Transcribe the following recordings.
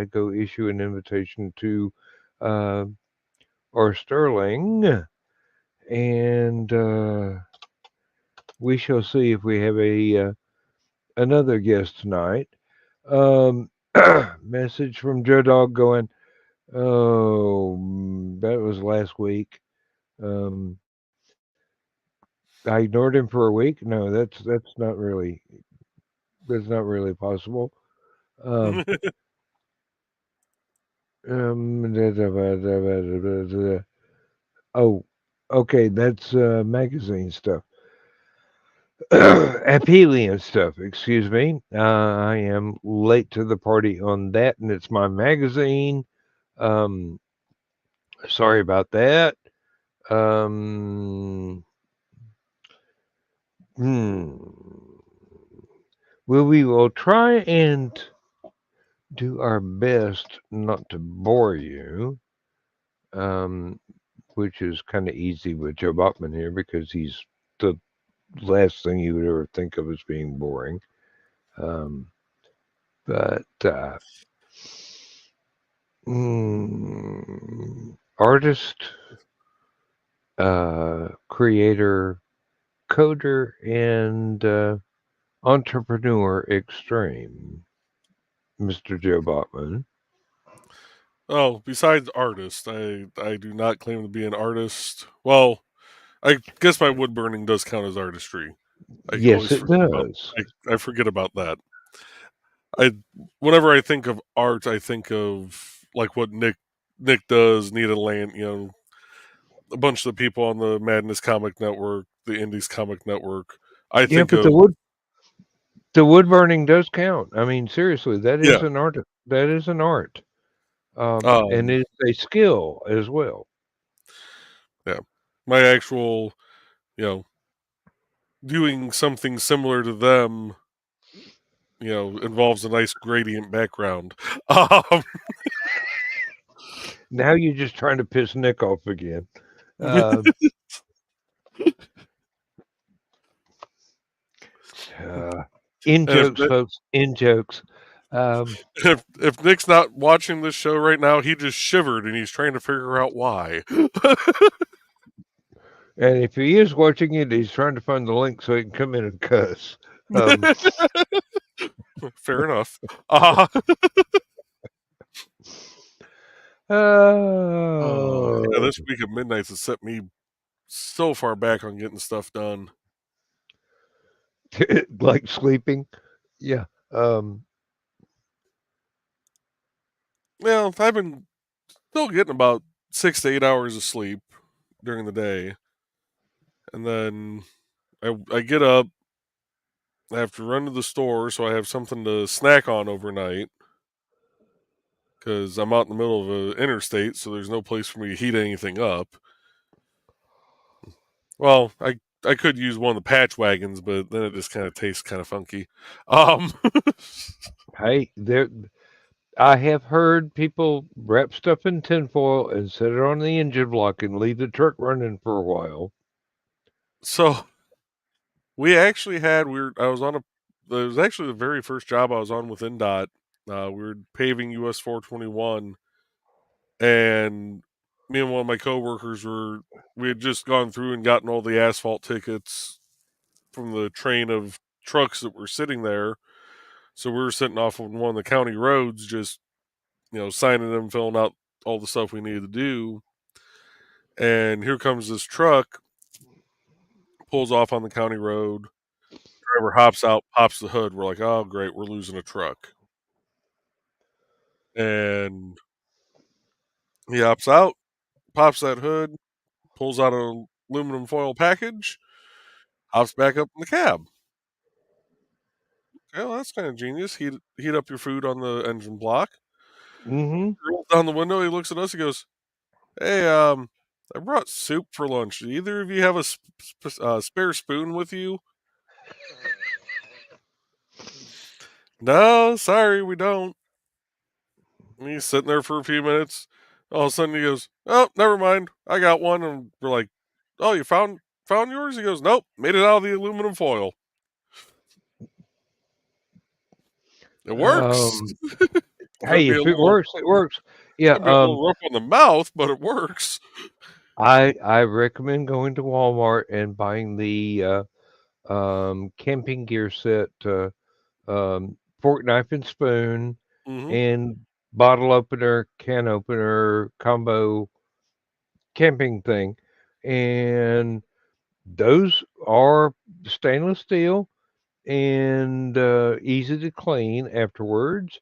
go issue an invitation to or Sterling, and we shall see if we have a another guest tonight. Um, Message from Joe Dog going, oh, that was last week. Um, I ignored him for a week. No, that's not really possible. Um, oh, okay, that's magazine stuff. Aphelion stuff, excuse me. I am late to the party on that, and it's my magazine. Um, Sorry about that. Um, hmm. Well, we will try and do our best not to bore you, um, which is kind of easy with Joe Bachman here because he's the last thing you would ever think of as being boring. Um, but artist, creator, coder, and entrepreneur extreme, Mr. Joe Bachman. Oh, besides artist, I do not claim to be an artist. Well, I guess my wood burning does count as artistry. I Yes, always it forget about does. I forget about that. I Whenever I think of art, I think of like what Nick does, Nita Land, a bunch of the people on the Madness Comic Network, the Indies Comic Network. I Yeah, think but of the wood burning does count. I mean, seriously, that is yeah, an art. That is an art, and um, it's a skill as well. yeah. My actual, you know, doing something similar to them, involves a nice gradient background. Um, Now you're just trying to piss Nick off again. Uh, uh, in and jokes, folks. In jokes. Um, if Nick's not watching this show right now, he just shivered and he's trying to figure out why. and if he is watching it, he's trying to find the link so he can come in and cuss. Um, Fair enough. Uh, yeah, oh, this week at Midnight's has set me so far back on getting stuff done. like sleeping. Yeah. Um, Well, I've been still getting about 6 to 8 hours of sleep during the day, and then I get up. I have to run to the store so I have something to snack on overnight because I'm out in the middle of an interstate, so there's no place for me to heat anything up. Well, I could use one of the patch wagons, but then it just kind of tastes kind of funky. Um, hey, there. I have heard people wrap stuff in tinfoil and set it on the engine block and leave the truck running for a while. so we actually had we were I was on a it was actually the very first job I was on with NDOT. We were paving US 421, and me and one of my coworkers we had just gone through and gotten all the asphalt tickets from the train of trucks that were sitting there. So we were sitting off on one of the county roads, just signing them, filling out all the stuff we needed to do. And here comes this truck, pulls off on the county road. Driver hops out, pops the hood. We're like, oh great, we're losing a truck. And he hops out, pops that hood, pulls out an aluminum foil package, hops back up in the cab. Okay, well, that's kind of genius. Heat up your food on the engine block. Mm-hmm. Rolls down the window. He looks at us. He goes, "Hey, I brought soup for lunch. Do either of you have a spare spoon with you?" No, sorry, we don't. And he's sitting there for a few minutes. All of a sudden, he goes, "Oh, never mind. I got one." And we're like, "Oh, you found yours?" He goes, "Nope, made it out of the aluminum foil. It works." Um, It's gonna Hey, be a if it little works, it works. it's Yeah, gonna be a little rough on the mouth, but it works. I recommend going to Walmart and buying the camping gear set, fork, knife, and spoon, Mhm. and bottle opener, can opener, combo camping thing, and those are stainless steel and easy to clean afterwards,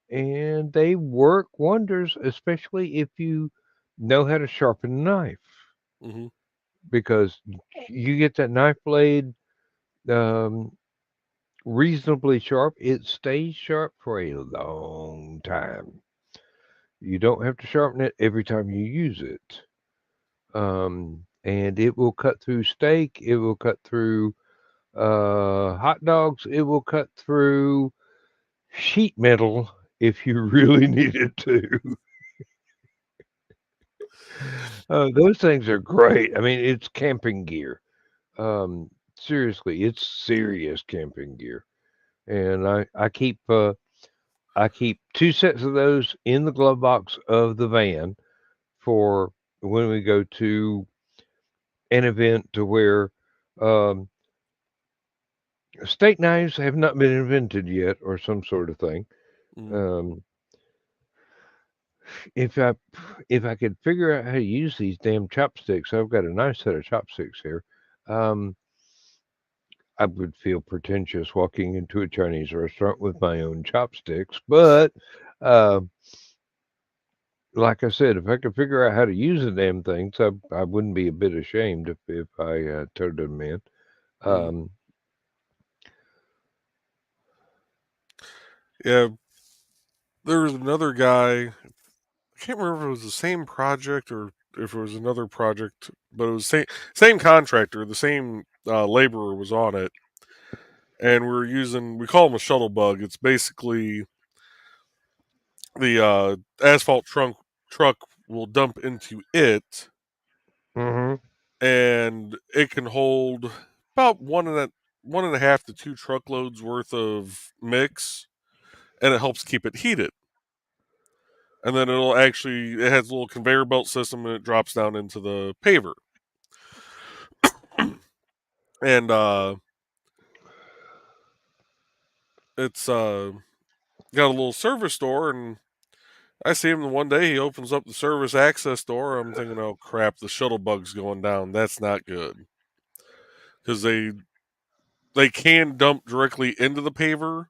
and they work wonders, especially if you know how to sharpen a knife, Mhm. because you get that knife blade um, reasonably sharp, it stays sharp for a long time. You don't have to sharpen it every time you use it. And it will cut through steak, it will cut through hot dogs, it will cut through sheet metal if you really need it to. Those things are great. I mean, it's camping gear. Seriously, it's serious camping gear. And I keep two sets of those in the glove box of the van for when we go to an event to where um, steak knives have not been invented yet, or some sort of thing. Mhm. Um, if I if I could figure out how to use these damn chopsticks, I've got a nice set of chopsticks here. Um, I would feel pretentious walking into a Chinese restaurant with my own chopsticks, but uh, like I said, if I could figure out how to use the damn things, I wouldn't be a bit ashamed if I turned them in. Mhm. Um, Yeah, there was another guy. I can't remember if it was the same project or if it was another project, but it was same contractor. The same laborer was on it, and we call them a shuttle bug. It's basically the asphalt truck will dump into it, hmm and it can hold about one and a half to two truckloads worth of mix, and it helps keep it heated. And then it has a little conveyor belt system, and it drops down into the paver. And it's got a little service door, and I see him the one day. He opens up the service access door. I'm thinking, oh crap, the shuttle bug's going down. That's not good because they can dump directly into the paver,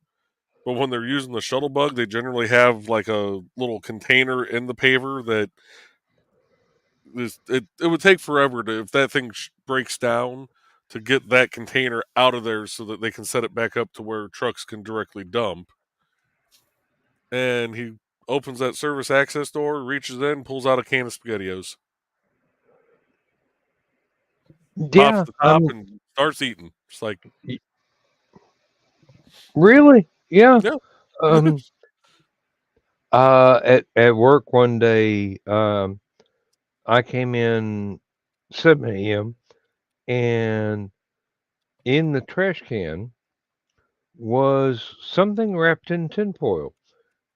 but when they're using the shuttle bug, they generally have like a little container in the paver that it would take forever to if that thing breaks down to get that container out of there so that they can set it back up to where trucks can directly dump. And he opens that service access door, reaches in, pulls out a can of SpaghettiOs, pops yeah, the top, and starts eating. It's like, y- really, yeah. yeah. Um, at work one day, I came in 7 a.m. and in the trash can was something wrapped in tinfoil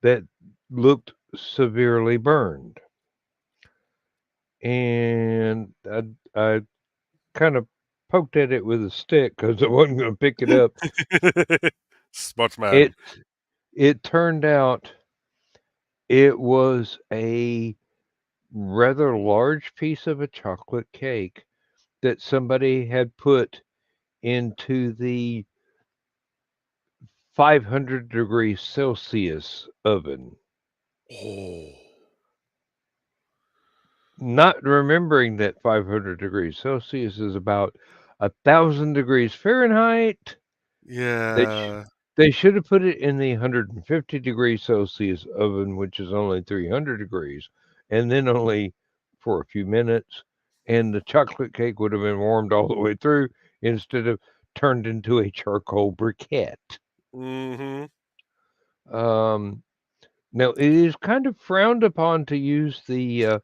that looked severely burned. And I kind of poked at it with a stick because I wasn't going to pick it up. Smart man. It it turned out it was a rather large piece of a chocolate cake that somebody had put into the 500 degrees Celsius oven, Oh, not remembering that 500 degrees Celsius is about 1,000 degrees Fahrenheit. They sh- yeah. they should have put it in the 150 degrees Celsius oven, which is only 300 degrees, and then only for a few minutes, and the chocolate cake would have been warmed all the way through instead of turned into a charcoal briquette. Mm-hmm. Um, Now, it is kind of frowned upon to use the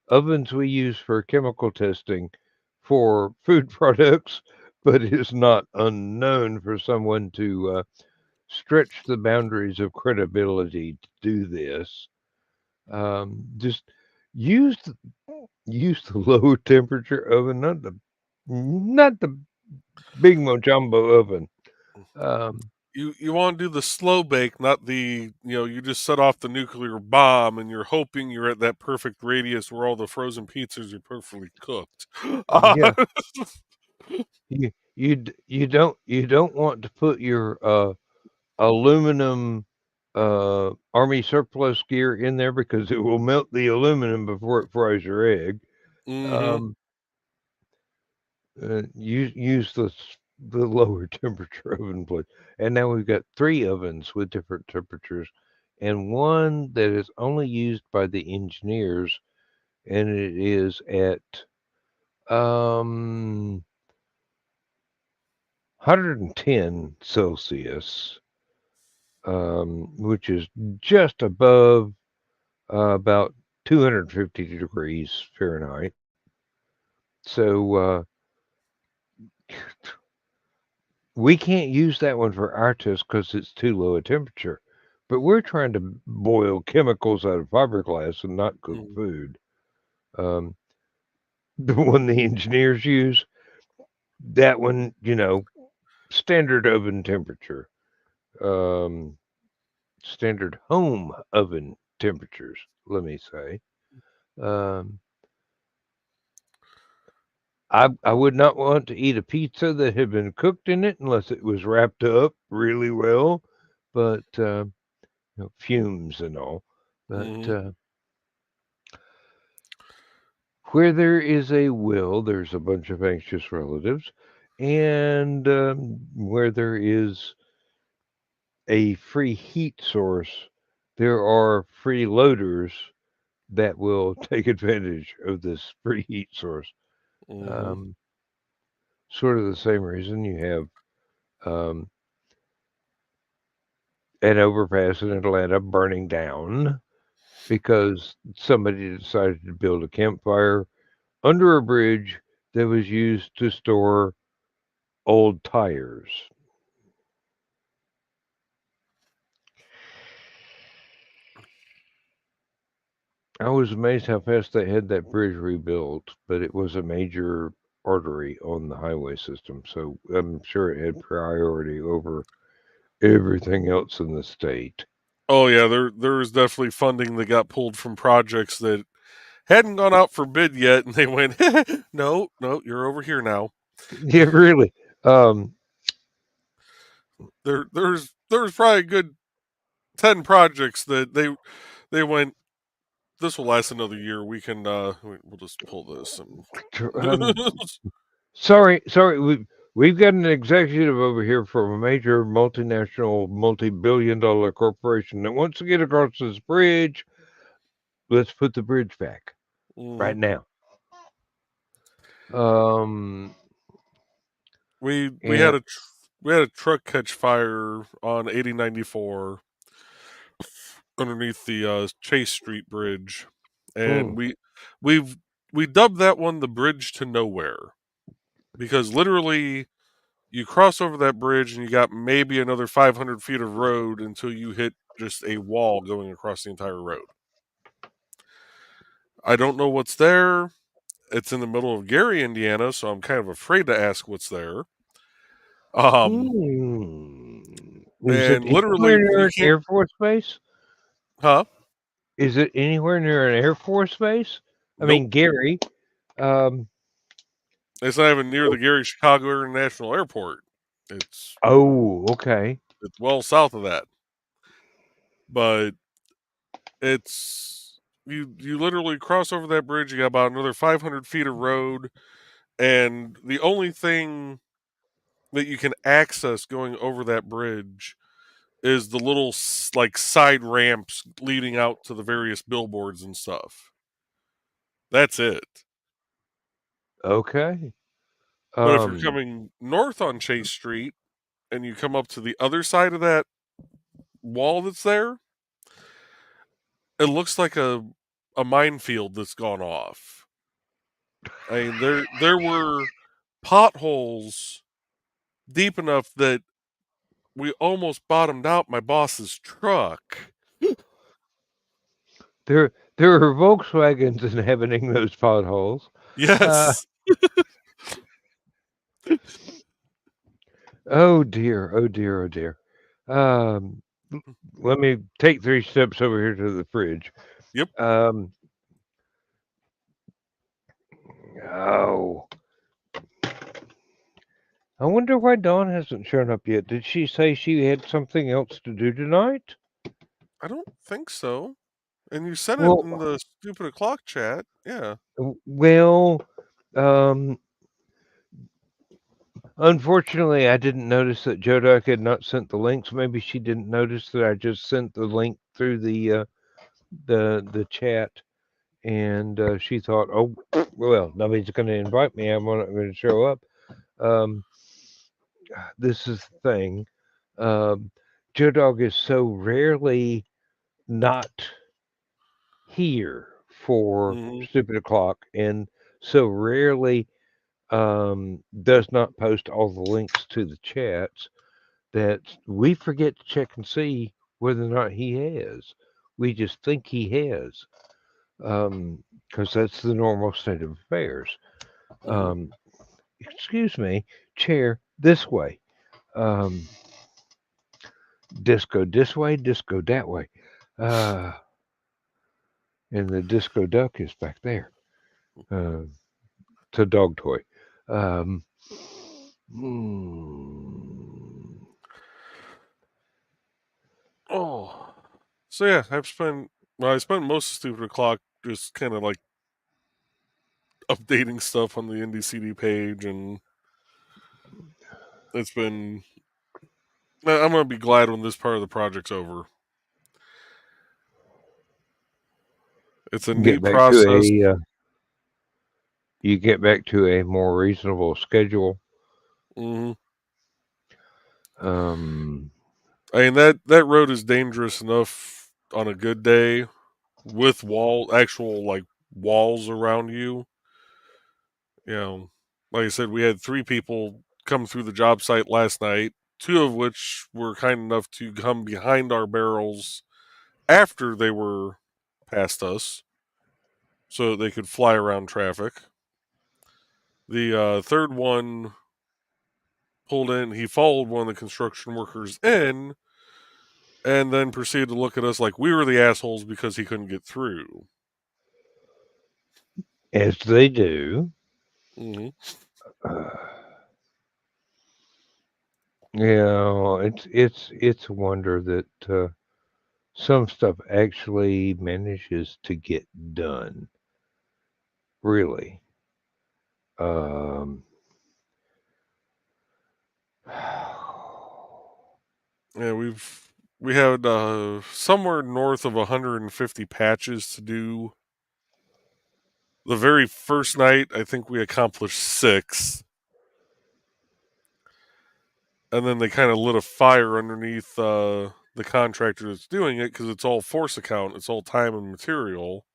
ovens we use for chemical testing for food products, but it is not unknown for someone to stretch the boundaries of credibility to do this. Just use the, use the low temperature oven, not the big Mojambo oven. Um, You want to do the slow bake, not the you just set off the nuclear bomb and you're hoping you're at that perfect radius where all the frozen pizzas are perfectly cooked. yeah, you don't want to put your aluminum army surplus gear in there because it will melt the aluminum before it fries your egg. Mm-hmm. Um, use the lower temperature oven plate. And now we've got 3 ovens with different temperatures, and one that is only used by the engineers, and it is at 110 Celsius, which is just above about 250 degrees Fahrenheit. So we can't use that one for our test because it's too low a temperature. But we're trying to boil chemicals out of fiberglass and not cook Mm-hmm. food. Um, the one the engineers use, that one, standard oven temperature, um, standard home oven temperatures, let me say. Um, I would not want to eat a pizza that had been cooked in it unless it was wrapped up really well, but fumes and all. But Mm-hmm. where there is a will, there's a bunch of anxious relatives, and where there is a free heat source, there are freeloaders that will take advantage of this free heat source. Mm-hmm. Um, sort of the same reason you have um, an overpass in Atlanta burning down because somebody decided to build a campfire under a bridge that was used to store old tires. I was amazed how fast they had that bridge rebuilt, but it was a major artery on the highway system, so I'm sure it had priority over everything else in the state. Oh yeah, there was definitely funding that got pulled from projects that hadn't gone out for bid yet, and they went, no, no, you're over here now. Yeah, really. Um, There's probably a good 10 projects that they went. This will last another year. We can we'll just pull this and. I'm sorry. We've got an executive over here from a major multinational, multi-billion-dollar corporation that wants to get across this bridge. Let's put the bridge back Mhm. right now. Um, We and had we had a truck catch fire on 8094 underneath the Chase Street Bridge, and mm, we've we dubbed that one the bridge to nowhere because literally you cross over that bridge and you got maybe another 500 feet of road until you hit just a wall going across the entire road. I don't know what's there. It's in the middle of Gary, Indiana, so I'm kind of afraid to ask what's there. Um, is it and anywhere literally near you an can't, Air Force base? huh? Is it anywhere near an Air Force base? I Nope. mean, Gary. Um, It's not even near the Gary Chicago International Airport. It's oh, okay. it's well south of that, but it's you literally cross over that bridge. You got about another 500 feet of road, and the only thing that you can access going over that bridge is the little like side ramps leading out to the various billboards and stuff. That's it. Okay. But if you're Um, coming north on Chase Street and you come up to the other side of that wall that's there, it looks like a minefield that's gone off. I mean, there were potholes deep enough that we almost bottomed out my boss's truck. There are Volkswagens inhabiting those potholes. Uh, Yes. oh dear, oh dear, oh dear. Um, Let me take 3 steps over here to the fridge. Yep. Um, oh, I wonder why Dawn hasn't shown up yet. Did she say she had something else to do tonight? I don't think so. And you said it in Well, the stupid o'clock chat. Yeah. well, um, unfortunately, I didn't notice that Jodak had not sent the links. Maybe she didn't notice that I just sent the link through the chat, and she thought, "Oh, well, nobody's going to invite me. I'm not going to show up." Um, this is the thing. Um, Joe is so rarely not here for Hmm. stupid o'clock, and so rarely does not post all the links to the chats that we forget to check and see whether or not he has. We just think he has, because that's the normal state of affairs. Hmm. Um, excuse me, chair, this way. Um, disco this way, disco that way. Uh, and the disco duck is back there. Uh, it's a dog toy. Um, hmm. Oh. So yeah, I spent most of stupid o'clock just kind of like updating stuff on the Indie CD page, and it's been. I'm gonna be glad when this part of the project's over. It's a Get neat back to process. you get back to a more reasonable schedule. Hmm. Um, I mean that road is dangerous enough on a good day with actual like walls around you. You know, like I said, we had 3 people come through the job site last night, 2 of which were kind enough to come behind our barrels after they were past us, so they could fly around traffic. The third one pulled in. He followed one of the construction workers in, and then proceeded to look at us like we were the assholes because he couldn't get through. as they do. Hmm. Uh, yeah, it's a wonder that some stuff actually manages to get done. Really. Um, Yeah, we had somewhere north of 150 patches to do. The very first night, I think we accomplished 6, and then they kind of lit a fire underneath the contractor that's doing it because it's all force account, it's all time and material.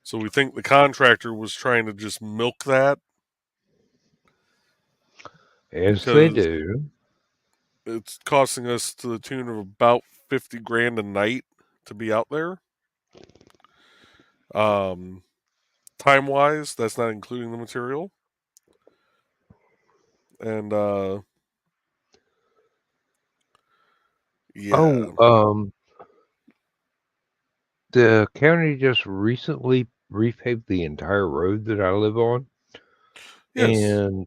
So we think the contractor was trying to just milk that as they because do. it's costing us to the tune of about 50 grand a night to be out there. Um, Time wise, that's not including the material. And Oh, yeah, the county just recently repaved the entire road that I live on, yes. and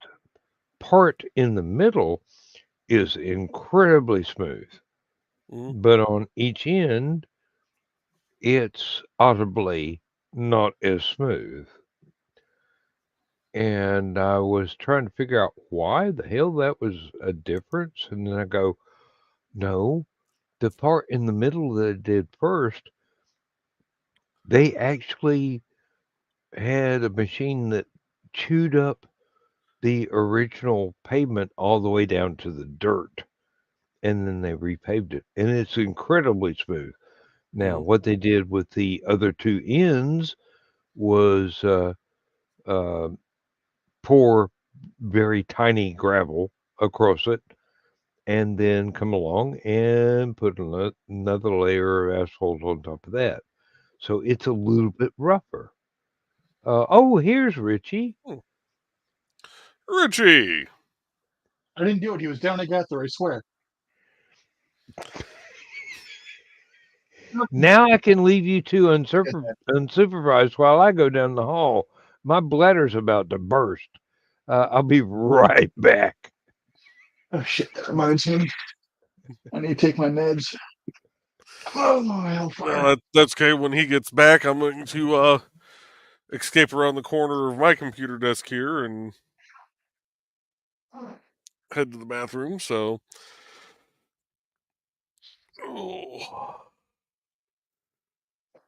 part in the middle is incredibly smooth, Mm-hmm. but on each end, it's audibly not as smooth. And I was trying to figure out why the hell that was a difference, and then I go, no, the part in the middle that it did first, they actually had a machine that chewed up the original pavement all the way down to the dirt, and then they repaved it, and it's incredibly smooth. Now, Mm-hmm. what they did with the other 2 ends was uh, pour very tiny gravel across it, and then come along and put another layer of asphalt on top of that. So it's a little bit rougher. Oh, here's Richie. Hmm. Richie. I didn't do it. He was down. I got there. I swear. Now I can leave you two unsupervised while I go down the hall. My bladder's about to burst. I'll be right back. Oh shit! That reminds me. I need to take my meds. Oh hellfire! That's okay. When he gets back, I'm going to escape around the corner of my computer desk here and head to the bathroom. So, oh.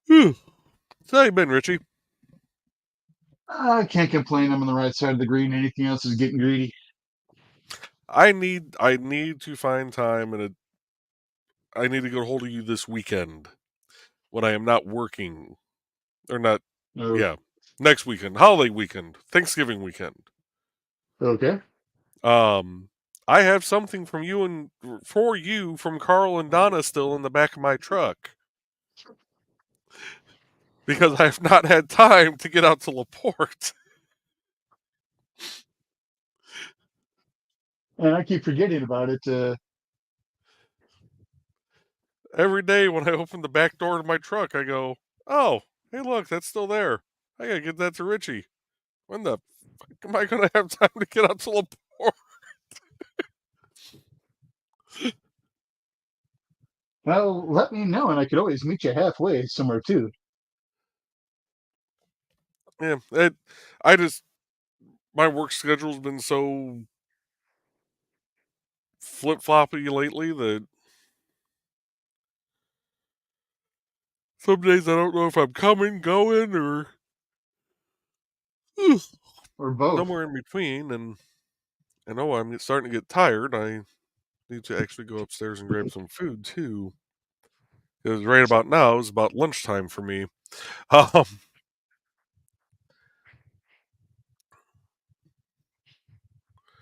So how you been, Richie? I can't complain. I'm on the right side of the green. Anything else is getting greedy. I need to find time and I need to get a hold of you this weekend when I am not working or not. Oh, Yeah, next weekend, holiday weekend, Thanksgiving weekend. okay. Um, I have something from you and for you from Carl and Donna still in the back of my truck because I have not had time to get out to Laporte. And I keep forgetting about it. Every day when I open the back door to my truck, I go, "Oh, hey, look, that's still there. I gotta get that to Richie. When the fuck am I gonna have time to get out to Laporte?" Well, let me know, and I could always meet you halfway somewhere too. Yeah, I just my work schedule's been so flip floppy lately that some days I don't know if I'm coming, going, or Or both. somewhere in between. And I know I'm starting to get tired. I need to actually go upstairs and grab some food too. Because right about now is about lunchtime for me. Um,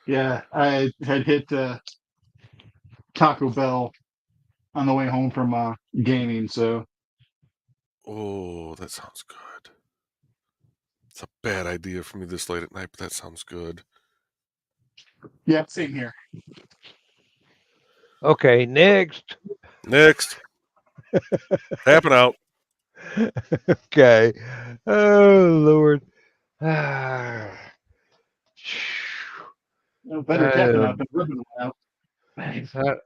Yeah, I had hit Taco Bell on the way home from gaming, so oh, that sounds good. It's a bad idea for me this late at night, but that sounds good. yeah, same here. Okay, next. Next, tapping out. Okay. Oh Lord. Ah. No better tapping I, out than ripping one out.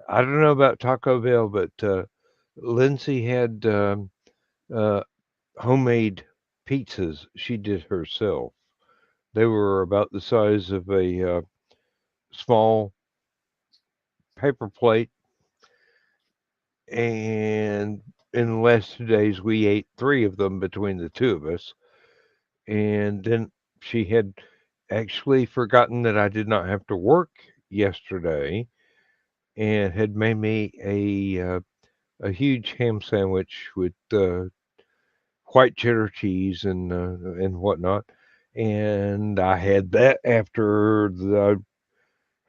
I don't know about Taco Bell, but Lindsay had uh, homemade pizzas she did herself. They were about the size of a small paper plate, and in the last 2 days we ate three of them between the two of us. And then she had actually forgotten that I did not have to work yesterday, and had made me a huge ham sandwich with white cheddar cheese and whatnot. And I had that after the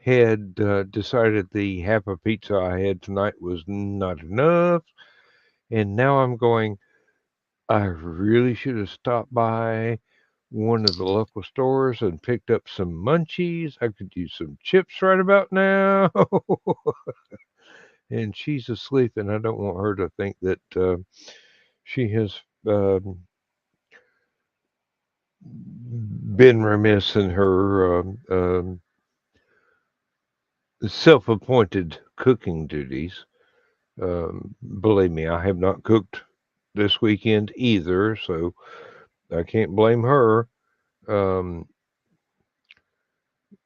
had decided the half a pizza I had tonight was not enough. And now I'm going, I really should have stopped by one of the local stores and picked up some munchies. I could use some chips right about now. And she's asleep, and I don't want her to think that she has been remiss in her self appointed cooking duties. Believe me, I have not cooked this weekend either, so I can't blame her. Um,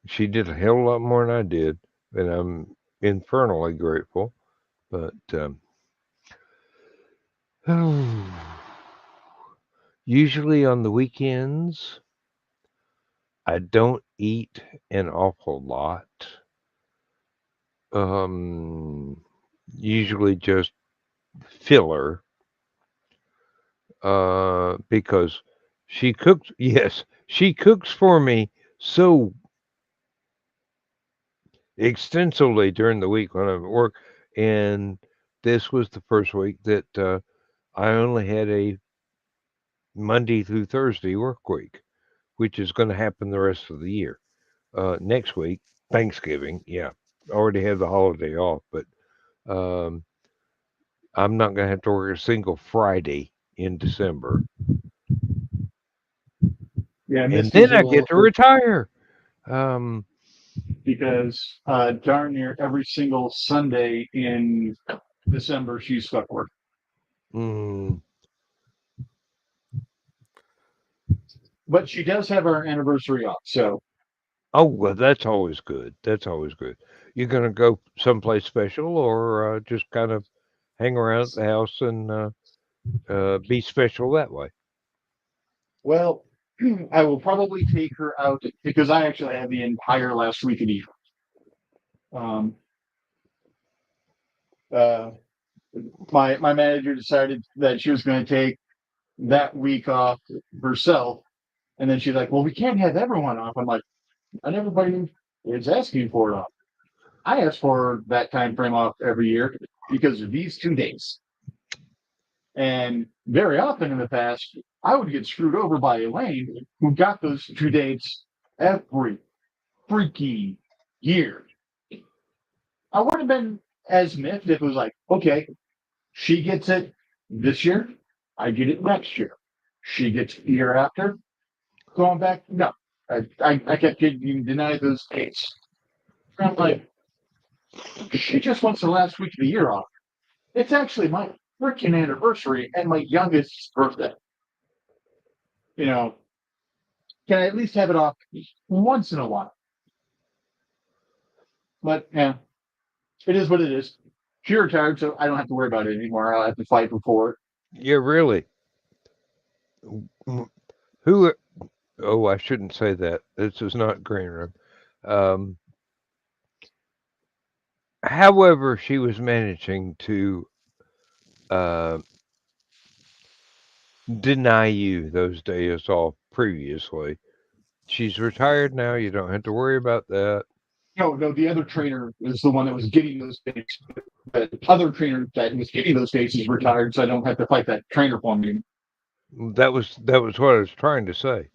she did a hell of a lot more than I did, and I'm infernally grateful. But usually on the weekends, I don't eat an awful lot. Um, Usually just filler, because she cooks. Yes, she cooks for me so extensively during the week when I'm at work, and this was the first week that I only had a Monday through Thursday work week, which is going to happen the rest of the year. Next week, Thanksgiving, yeah, already had the holiday off, but um, I'm not going to have to work a single Friday in December, Yeah, and Misty's then a I get little to hurt retire. Um, because darn near every single Sunday in December she's stuck work. mm, But she does have our anniversary off, so oh, well, that's always good. That's always good. You're going to go someplace special, or just kind of hang around at the house and be special that way. well, I will probably take her out because I actually had the entire last week of Easter. Um, uh, my manager decided that she was going to take that week off herself, and then she's like, "Well, we can't have everyone off." I'm like, "Not everybody is asking for it off. I ask for that time frame off every year because of these 2 days." And very often in the past, I would get screwed over by Elaine, who got those 2 dates every freaking year. I would have been as miffed if it was like, okay, she gets it this year, I get it next year. She gets it the year after. Going back, no. I kept getting denied those dates. I'm like, she just wants the last week of the year off. It's actually my freaking anniversary and my youngest's birthday. You know, can I at least have it off once in a while? But yeah, it is what it is. She retired, so I don't have to worry about it anymore. I'll have to fight before it. Yeah, really. Who? Oh, I shouldn't say that. This is not green room. Um, however, she was managing to uh, deny you those days off previously. She's retired now. You don't have to worry about that. No, the other trainer is the one that was getting those dates. The other trainer that was getting those dates is retired, so I don't have to fight that trainer for me. That was what I was trying to say.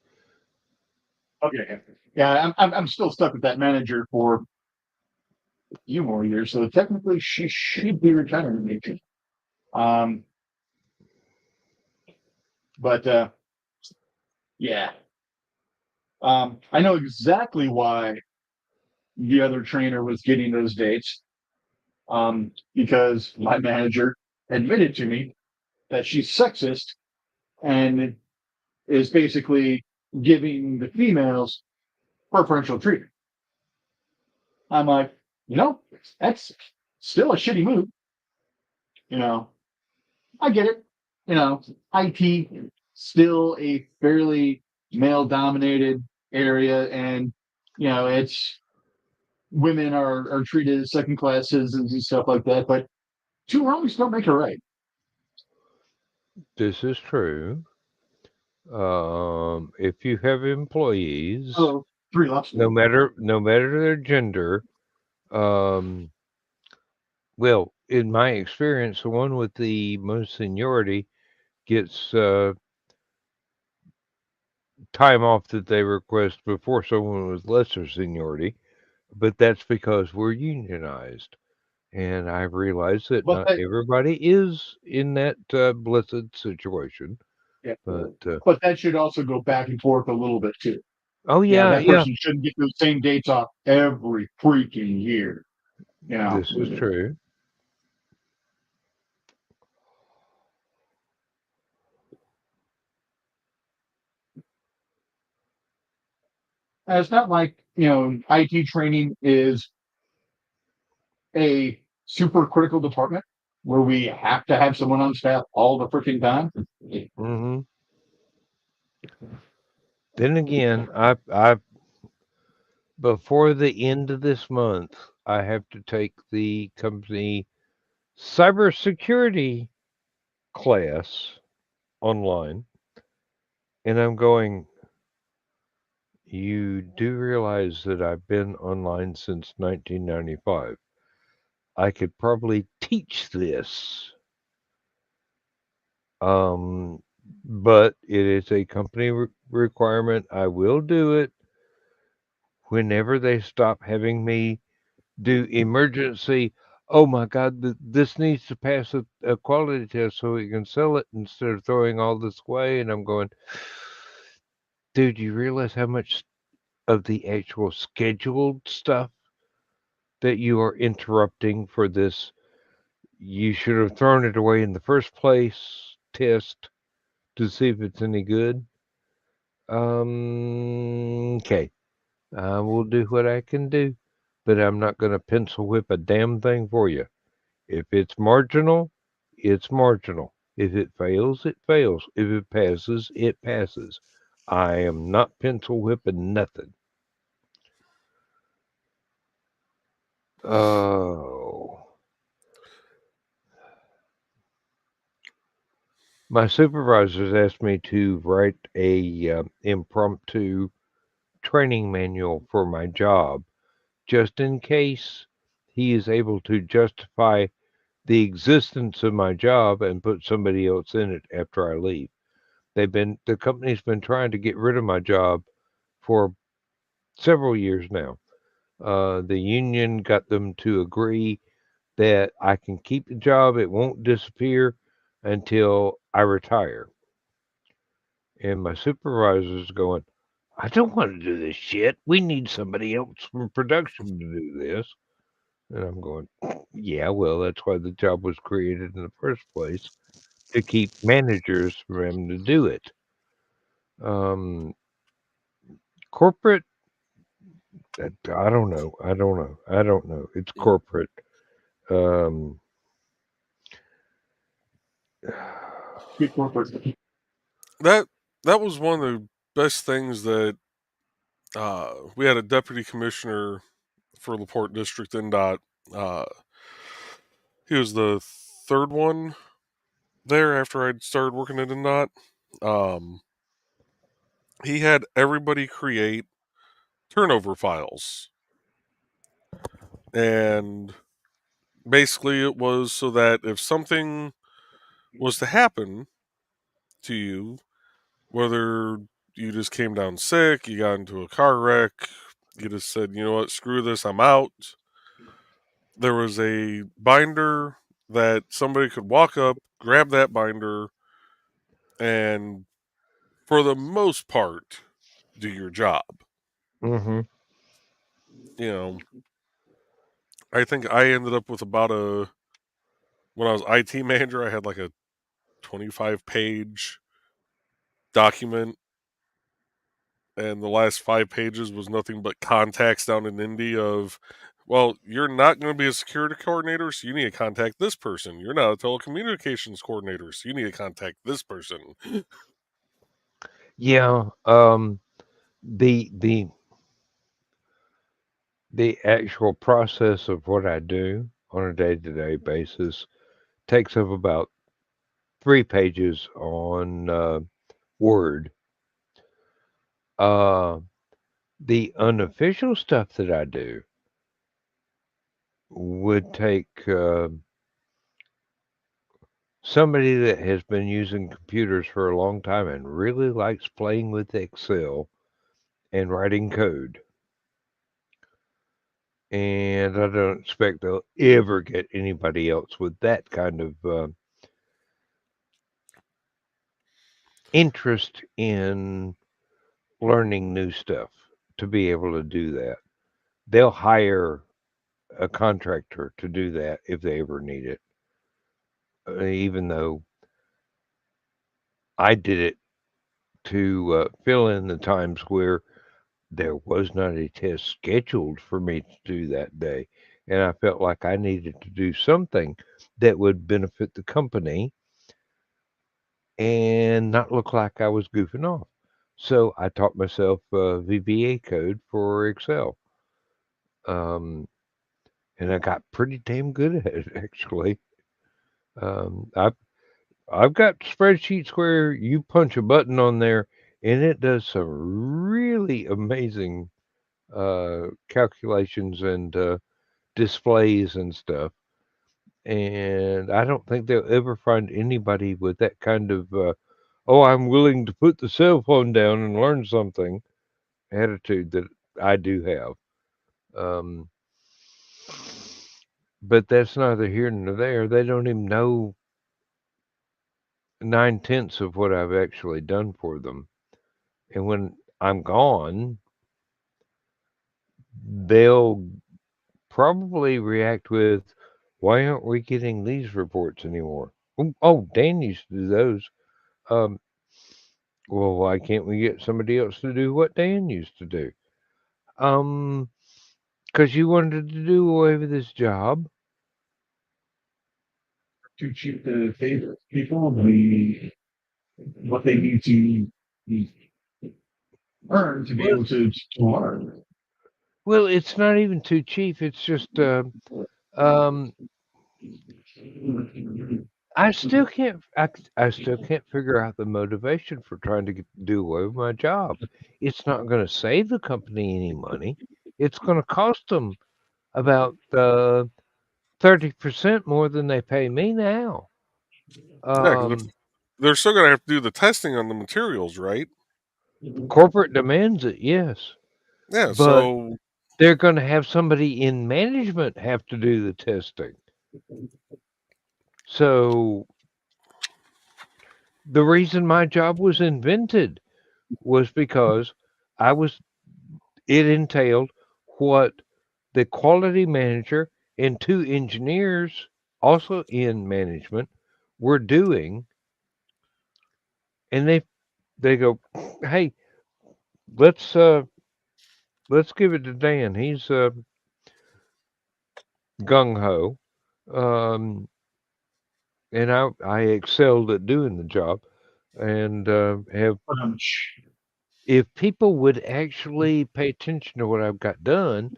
Okay. Yeah, I'm still stuck with that manager for a few more years, so technically she should be retired maybe. Um, but yeah, I know exactly why the other trainer was getting those dates. Because my manager admitted to me that she's sexist and is basically giving the females preferential treatment. I'm like, that's still a shitty move. You know, I get it. IT still a fairly male dominated area, and it's women are treated as second class citizens and stuff like that. But two wrongs don't make a right. This is true. If you have employees, Oh, three lots. no matter their gender, um, well, in my experience, the one with the most seniority gets time off that they request before someone with lesser seniority, but that's because we're unionized. And I've realized that But not everybody is in that blessed situation. yeah, But but that should also go back and forth a little bit too. oh Yeah, yeah, that yeah, person shouldn't get those same dates off every freaking year. You know, this is true. and it's not like IT training is a super critical department where we have to have someone on staff all the freaking time. hmm Then again, I before the end of this month, I have to take the company cybersecurity class online, and I'm going. You do realize that I've been online since 1995. I could probably teach this, um, but it is a company requirement. I will do it whenever they stop having me do emergency. Oh my God, this needs to pass a quality test so we can sell it instead of throwing all this away. And I'm going, dude, you realize how much of the actual scheduled stuff that you are interrupting for this? You should have thrown it away in the first place. Test to see if it's any good. Okay. I will do what I can do, but I'm not going to pencil whip a damn thing for you. If it's marginal, it's marginal. If it fails, it fails. If it passes, it passes. I am not pencil whipping nothing. Oh. My supervisors asked me to write a impromptu training manual for my job, just in case he is able to justify the existence of my job and put somebody else in it after I leave. The company's been trying to get rid of my job for several years now. The union got them to agree that I can keep the job, it won't disappear until I retire. And my supervisor's going, I don't want to do this shit. We need somebody else from production to do this. And I'm going, yeah, well, that's why the job was created in the first place, to keep managers from having to do it. Um, corporate, I don't know. I don't know. I don't know. It's corporate. Um, Big corporate. That that was one of the best things that we had a deputy commissioner for LaPorte District NDOT. Uh, he was the third one there after I'd started working at NDOT. Um, he had everybody create turnover files, and basically it was so that if something was to happen to you, whether you just came down sick, you got into a car wreck, you just said, you know what, screw this, I'm out. There was a binder that somebody could walk up, grab that binder, and for the most part, do your job. mm-hmm. You know, I think I ended up with about when I was IT manager, I had like a 25-page document, and the last 5 pages was nothing but contacts down in Indy of, well, you're not going to be a security coordinator, so you need to contact this person. You're not a telecommunications coordinator, so you need to contact this person. Yeah. The the the actual process of what I do on a day-to-day basis takes up about 3 pages on Word. Uh, the unofficial stuff that I do would take somebody that has been using computers for a long time and really likes playing with Excel and writing code. And I don't expect they'll ever get anybody else with that kind of interest in learning new stuff to be able to do that. They'll hire a contractor to do that if they ever need it, even though I did it to fill in the times where there was not a test scheduled for me to do that day. And I felt like I needed to do something that would benefit the company and not look like I was goofing off. So I taught myself VBA code for Excel. Um, and I got pretty damn good at it, actually. Um, I've, I've got spreadsheets where you punch a button on there and it does some really amazing calculations and displays and stuff. And I don't think they'll ever find anybody with that kind of "oh, I'm willing to put the cell phone down and learn something" attitude that I do have. Um, but that's neither here nor there. They don't even know 9/10 of what I've actually done for them. And when I'm gone, they'll probably react with, "Why aren't we getting these reports anymore? Oh, Dan used to do those. Um, well, why can't we get somebody else to do what Dan used to do? Um, because you wanted to do away with this job." Too cheap to pay people what they need to earn to be Well, able to learn. well, it's not even too cheap. It's just um, I still can't figure out the motivation for trying to do away with my job. It's not going to save the company any money. It's going to cost them about 30% more than they pay me now. Yeah, because Um, they're still going to have to do the testing on the materials, right? corporate demands it, yes, Yeah, but so they're going to have somebody in management have to do the testing. So the reason my job was invented was because I was it entailed what the quality manager and two engineers also in management were doing, and they go, "Hey, let's uh let's give it to Dan. He's gung ho." Um and I excelled at doing the job and have if people would actually pay attention to what I've got done,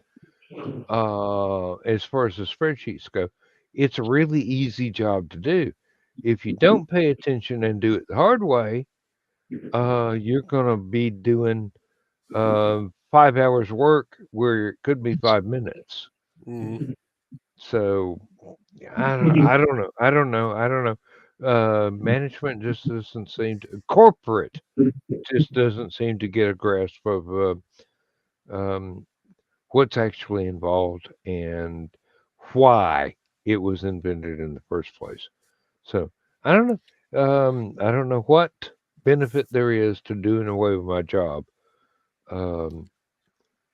as far as the spreadsheets go, it's a really easy job to do. If you don't pay attention and do it the hard way, you're gonna be doing 5 hours work where it could be 5 minutes. mm, So I don't know. Management just doesn't seem to corporate just doesn't seem to get a grasp of um, what's actually involved and why it was invented in the first place. So I don't know. I don't know what benefit there is to doing away with my job. Um,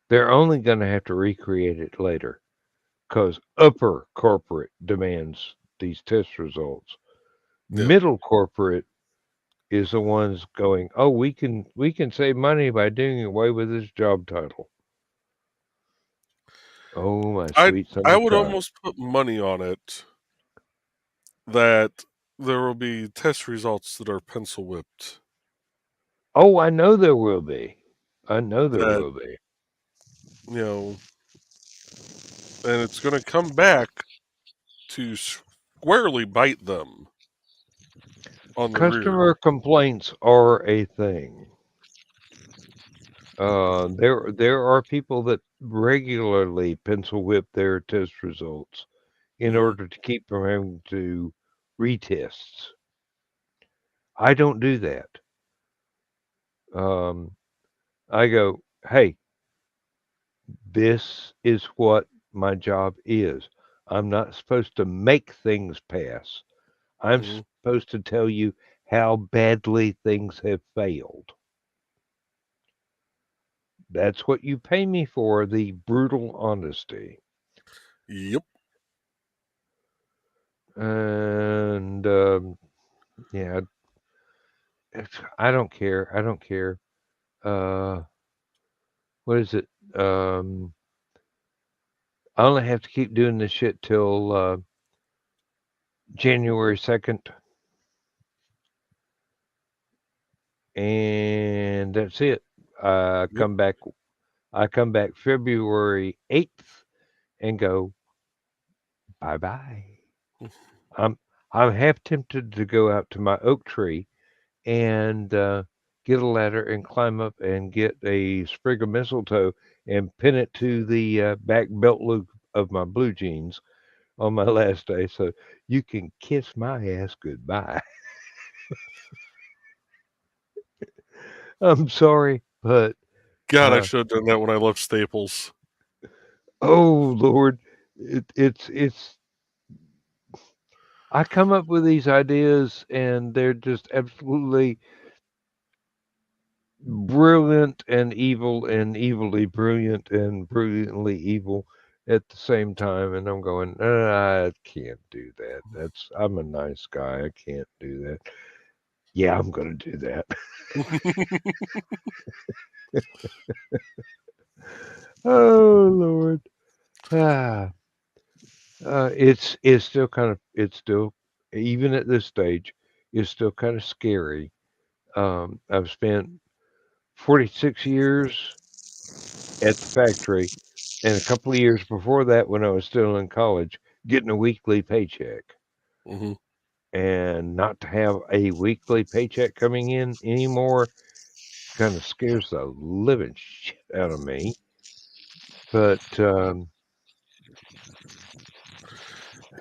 they're only going to have to recreate it later because upper corporate demands these test results. yeah. Middle corporate is the ones going, "Oh, we can save money by doing away with this job title." Oh, my I sweet I summer would child. almost put money on it that there will be test results that are pencil whipped. Oh, I know there will be. I know there That will be. you know, and it's going to come back to squarely bite them on the rear. Customer complaints are a thing. There are people that regularly pencil whip their test results in Mm, order to keep from having to retests. I don't do that. Um, I go, "Hey, this is what my job is. I'm not supposed to make things pass. I'm mm, supposed to tell you how badly things have failed. That's what you pay me for, the brutal honesty." yep. And yeah, I don't care. I don't care. Uh, what is it? I only have to keep doing this shit till January 2nd, and that's it. I Yep. come back. I come back February 8th and go bye bye. I'm I'm half tempted to go out to my oak tree and get a ladder and climb up and get a sprig of mistletoe and pin it to the back belt loop of my blue jeans on my last day, so you can kiss my ass goodbye. I'm sorry, but God, I uh, should have done that when I left Staples. oh Lord, it's. I come up with these ideas, and they're just absolutely brilliant and evilly brilliant and brilliantly evil at the same time. And I'm going, I can't do that. I'm a nice guy. I can't do that. Yeah, I'm going to do that. Oh Lord. Ah, it's still it's still, even at this stage, it's still kind of scary. I've spent 46 years at the factory, and a couple of years before that, when I was still in college, getting a weekly paycheck. Hmm. And not to have a weekly paycheck coming in anymore kind of scares the living shit out of me. But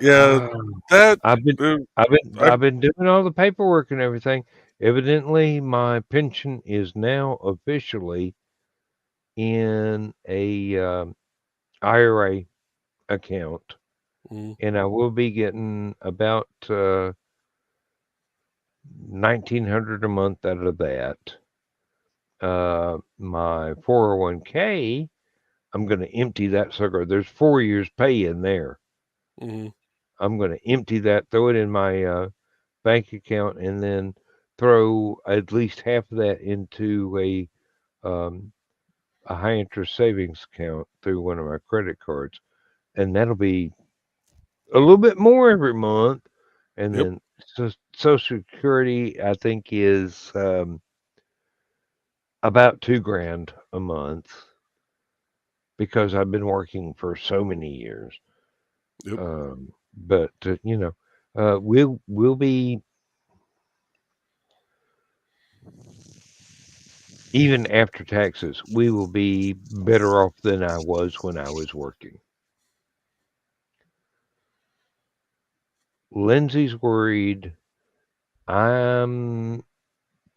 Yeah, uh, that. I've been uh, I I've been doing all the paperwork and everything. Evidently, my pension is now officially in a IRA account, mm, and I will be getting about 1,900 a month out of that. My 401k, I'm going to empty that sucker. There's 4 years pay in there. mm, I'm going to empty that, throw it in my bank account, and then throw at least half of that into um, a high interest savings account through one of my credit cards, and that'll be a little bit more every month. And yep. then Social Security, I think, is about 2 grand a month because I've been working for so many years. Yep. But we'll be, even after taxes, we will be better off than I was when I was working. Lindsay's worried. I'm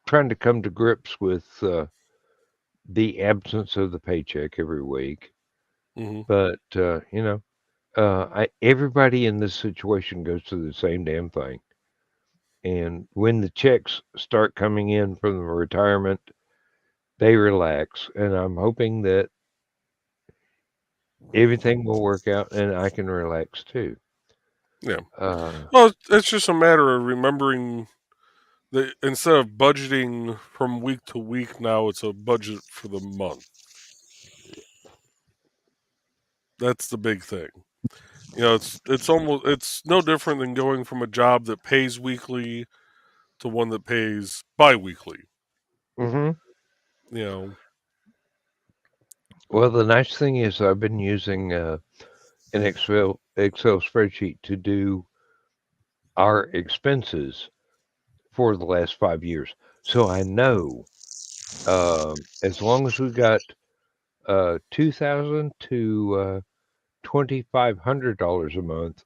trying to come to grips with the absence of the paycheck every week. Hmm. But everybody in this situation goes through the same damn thing. And when the checks start coming in from the retirement, they relax. And I'm hoping that everything will work out and I can relax too. Yeah. Uh, Well, it's just a matter of remembering that instead of budgeting from week to week, now it's a budget for the month. That's the big thing. It's no different than going from a job that pays weekly to one that pays bi-weekly. hmm You know. Well, the nice thing is I've been using an Excel spreadsheet to do our expenses for the last 5 years, so I know as long as we got 2,000 to $2,500 a month,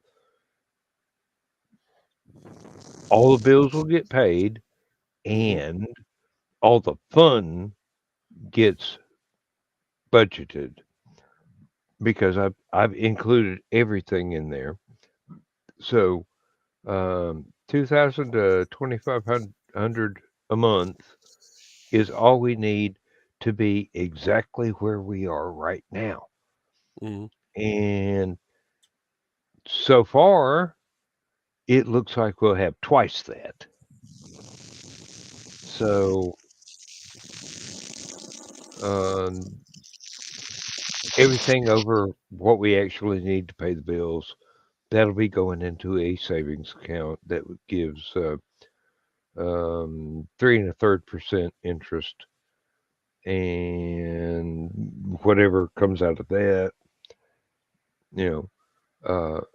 all the bills will get paid Hmm. and all the fun gets budgeted because I've included everything in there. So 2,000 to 2,500 a month is all we need to be exactly where we are right now. Hmm. And so far, it looks like we'll have twice that. So um, everything over what we actually need to pay the bills, that'll be going into a savings account that gives 3 1/3% interest, and whatever comes out of that, you know,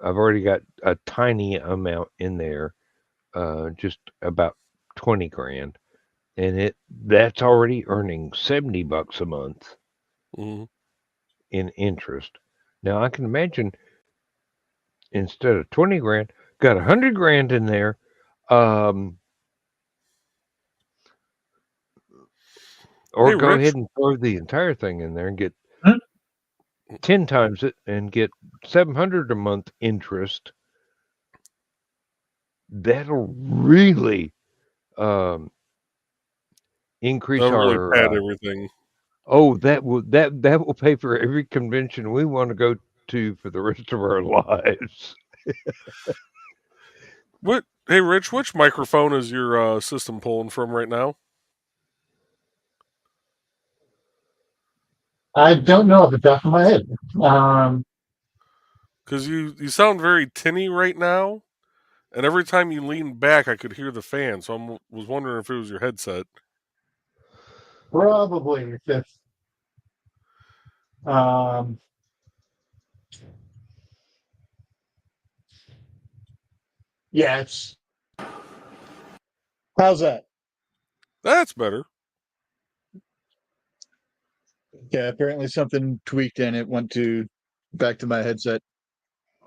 I've already got a tiny amount in there, just about 20 grand, and that's already earning $70 a month Mm-hmm. in interest. Now I can imagine instead of 20 grand, got 100 grand in there. Um, or Hey, go ahead Rich. and throw the entire thing in there and get Hmm? 10 times it and get 700 a month interest. That'll really um, increase That'll really our. pad everything. Oh, that will pay for every convention we want to go to for the rest of our lives. What? Hey, Rich. Which microphone is your system pulling from right now? I don't know off the top of my head. Because you sound very tinny right now, and every time you lean back, I could hear the fan. So I was wondering if it was your headset. Probably if um, yeah, it's how's that? That's better. Yeah, apparently something tweaked and it went to back to my headset.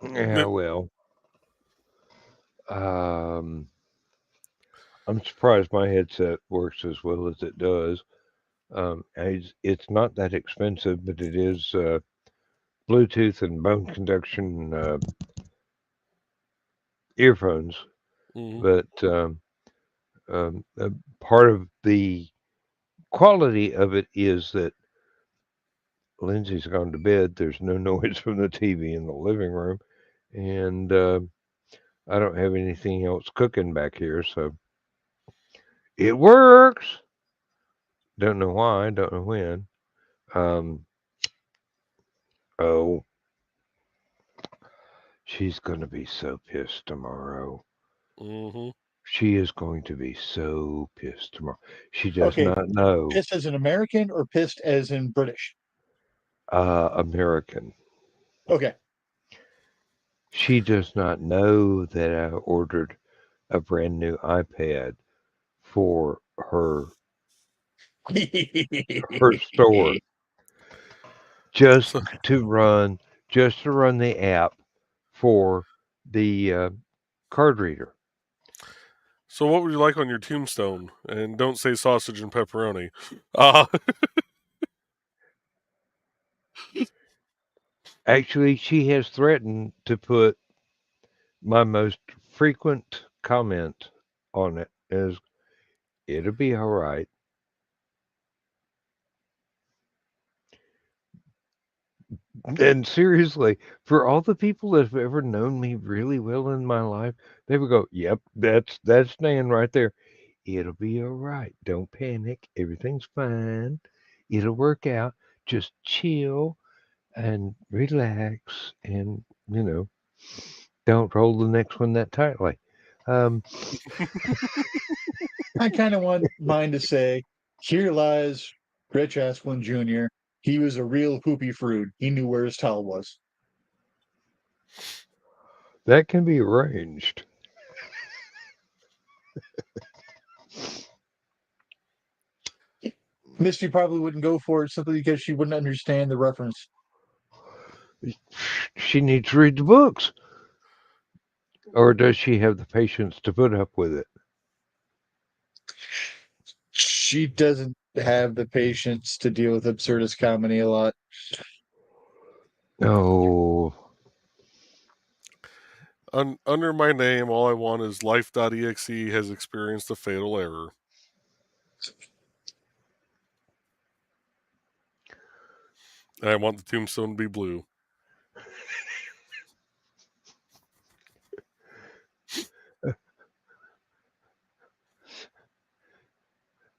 Yeah, well, um, I'm surprised my headset works as well as it does. It's not that expensive, but it is Bluetooth and bone conduction earphones. Mm-hmm. But part of the quality of it is that Lindsay's gone to bed. There's no noise from the TV in the living room, and I don't have anything else cooking back here, so it works. Don't know why. Don't know when. Um, oh, she's gonna be so pissed tomorrow. Mm-hmm. She is going to be so pissed tomorrow. She does Okay, not know pissed as an American or pissed as in British? American. Okay. She does not know that I ordered a brand new iPad for her store just So, to run the app for the card reader. so what would you like on your tombstone? And don't say sausage and pepperoni. Uh, Actually, she has threatened to put my most frequent comment on it is it'll be all right. And seriously, for all the people that have ever known me really well in my life, they would go, "Yep, that's Nan right there. It'll be all right. Don't panic. Everything's fine. It'll work out. Just chill and relax, and don't roll the next one that tightly." Um, I kind of want mine to say, here lies Rich Asplin Jr. He was a real poopy fruit. He knew where his towel was. that can be arranged. Misty probably wouldn't go for it simply because she wouldn't understand the reference. She needs to read the books, or does she have the patience to put up with it? She doesn't have the patience to deal with absurdist comedy a lot. Oh, under my name, all I want is life.exe has experienced a fatal error. And I want the tombstone to be blue.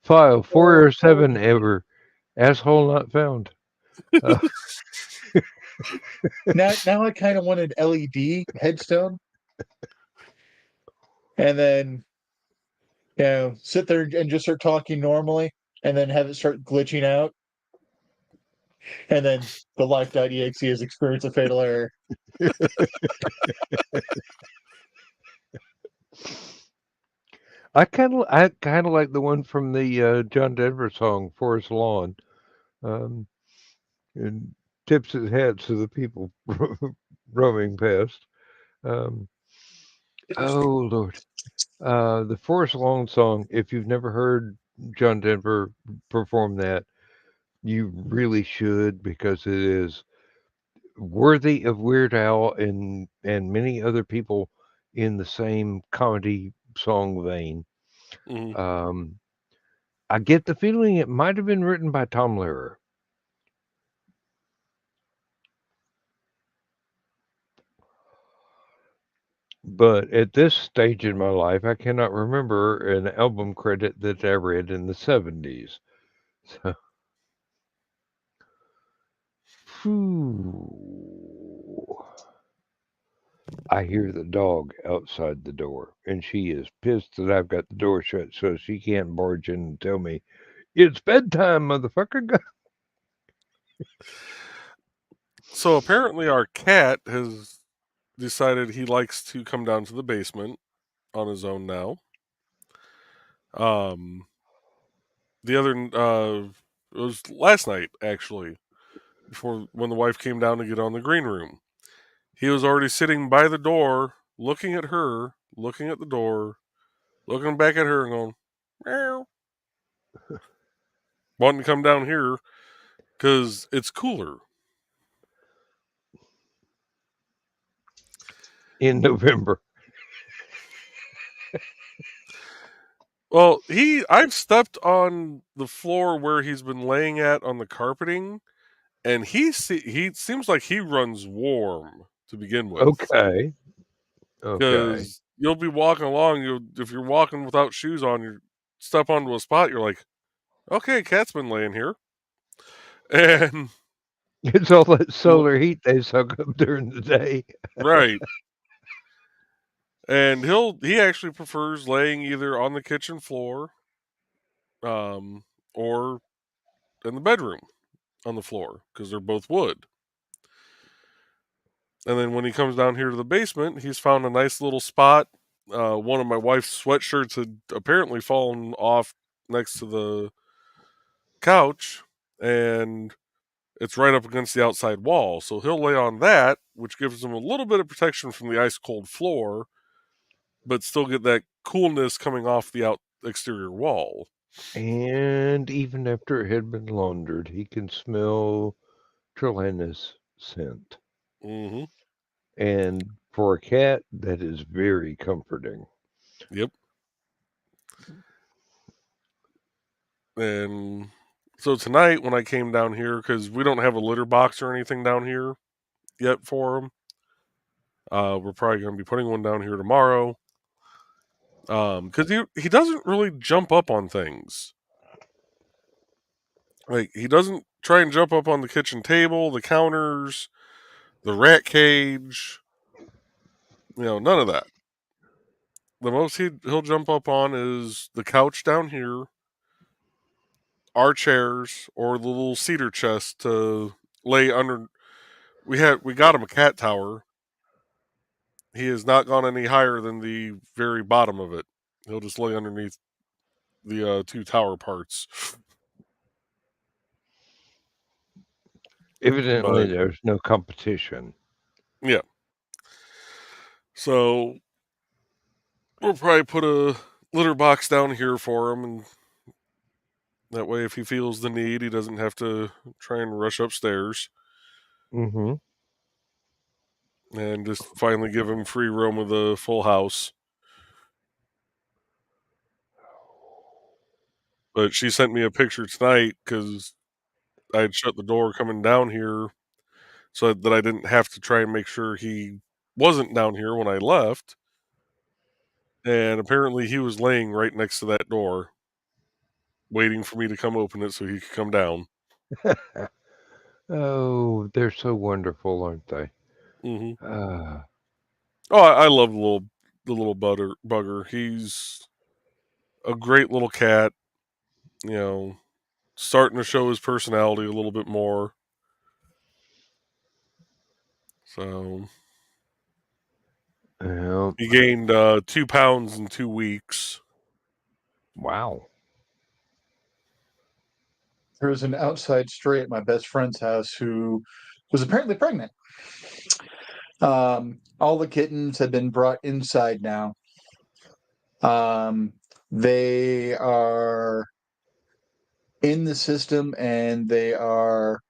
file 407 ever. Asshole not found. Uh, Now I kind of want an LED headstone, and then sit there and just start talking normally, and then have it start glitching out, and then the life.exe has experienced a fatal error. I kind of like the one from the John Denver song "Forest Lawn." Um, and tips his hat to the people roaming past. Um, oh Lord, the Forest Lawn song. If you've never heard John Denver perform that, you really should because it is worthy of Weird Al and many other people in the same comedy song vein. Mhm. Um, I get the feeling it might have been written by Tom Lehrer. But at this stage in my life, I cannot remember an album credit that I read in the 70s. So, phew. I hear the dog outside the door, and she is pissed that I've got the door shut so she can't barge in and tell me, it's bedtime, motherfucker. So apparently, our cat has decided he likes to come down to the basement on his own now. Um, the other it was last night actually, before when the wife came down to get on the green room. He was already sitting by the door, looking at her, looking at the door, looking back at her, and going, meow, wanting to come down here because it's cooler. In November. Well, I've stepped on the floor where he's been laying at on the carpeting, and he seems like he runs warm to begin with. Okay. Okay. Because you'll be walking along, if you're walking without shoes on, you step onto a spot, you're like, okay, cat's been laying here, and It's all that you'll solar heat they suck up during the day. right, and he actually prefers laying either on the kitchen floor, um, or in the bedroom on the floor because they're both wood. And then when he comes down here to the basement, he's found a nice little spot. One of my wife's sweatshirts had apparently fallen off next to the couch, and it's right up against the outside wall. So he'll lay on that, which gives him a little bit of protection from the ice cold floor, but still get that coolness coming off the exterior wall. And even after it had been laundered, he can smell Trelana's scent. Hmm. And for a cat, that is very comforting. Yep. And so tonight when I came down here, because we don't have a litter box or anything down here yet for him, we're probably going to be putting one down here tomorrow. Because he doesn't really jump up on things. Like he doesn't try and jump up on the kitchen table, the counters, the rat cage. None of that. The most he'll jump up on is the couch down here, our chairs, or the little cedar chest to lay under. We got him a cat tower. He has not gone any higher than the very bottom of it. He'll just lay underneath the two tower parts. Evidently, But there's no competition. yeah, so we'll probably put a litter box down here for him, and that way, if he feels the need, he doesn't have to try and rush upstairs, Hmm. and just finally give him free roam of the full house. But she sent me a picture tonight because I had shut the door coming down here so that I didn't have to try and make sure he wasn't down here when I left. And apparently, he was laying right next to that door, waiting for me to come open it so he could come down. Oh, they're so wonderful, aren't they? Hmm. Ah, Oh, I love the little bugger. He's a great little cat. You know, starting to show his personality a little bit more. So well, he gained 2 pounds in 2 weeks. Wow. There was an outside stray at my best friend's house who was apparently pregnant. All the kittens have been brought inside now. They are in the system and they are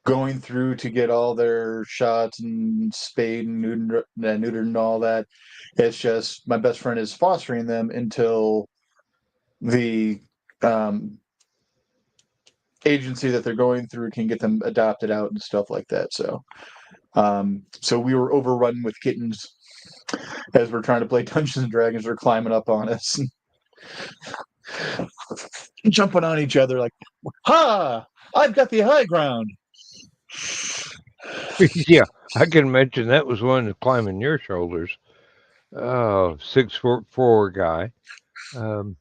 going through to get all their shots and spayed and neutered and all that. It's just my best friend is fostering them until the um, agency that they're going through can get them adopted out and stuff like that. So we were overrun with kittens as we're trying to play Dungeons and Dragons. They're climbing up on us, jumping on each other like, "Ha! I've got the high ground." Yeah, I can imagine that was one that's climbing your shoulders. Oh, 6'4" guy. Um,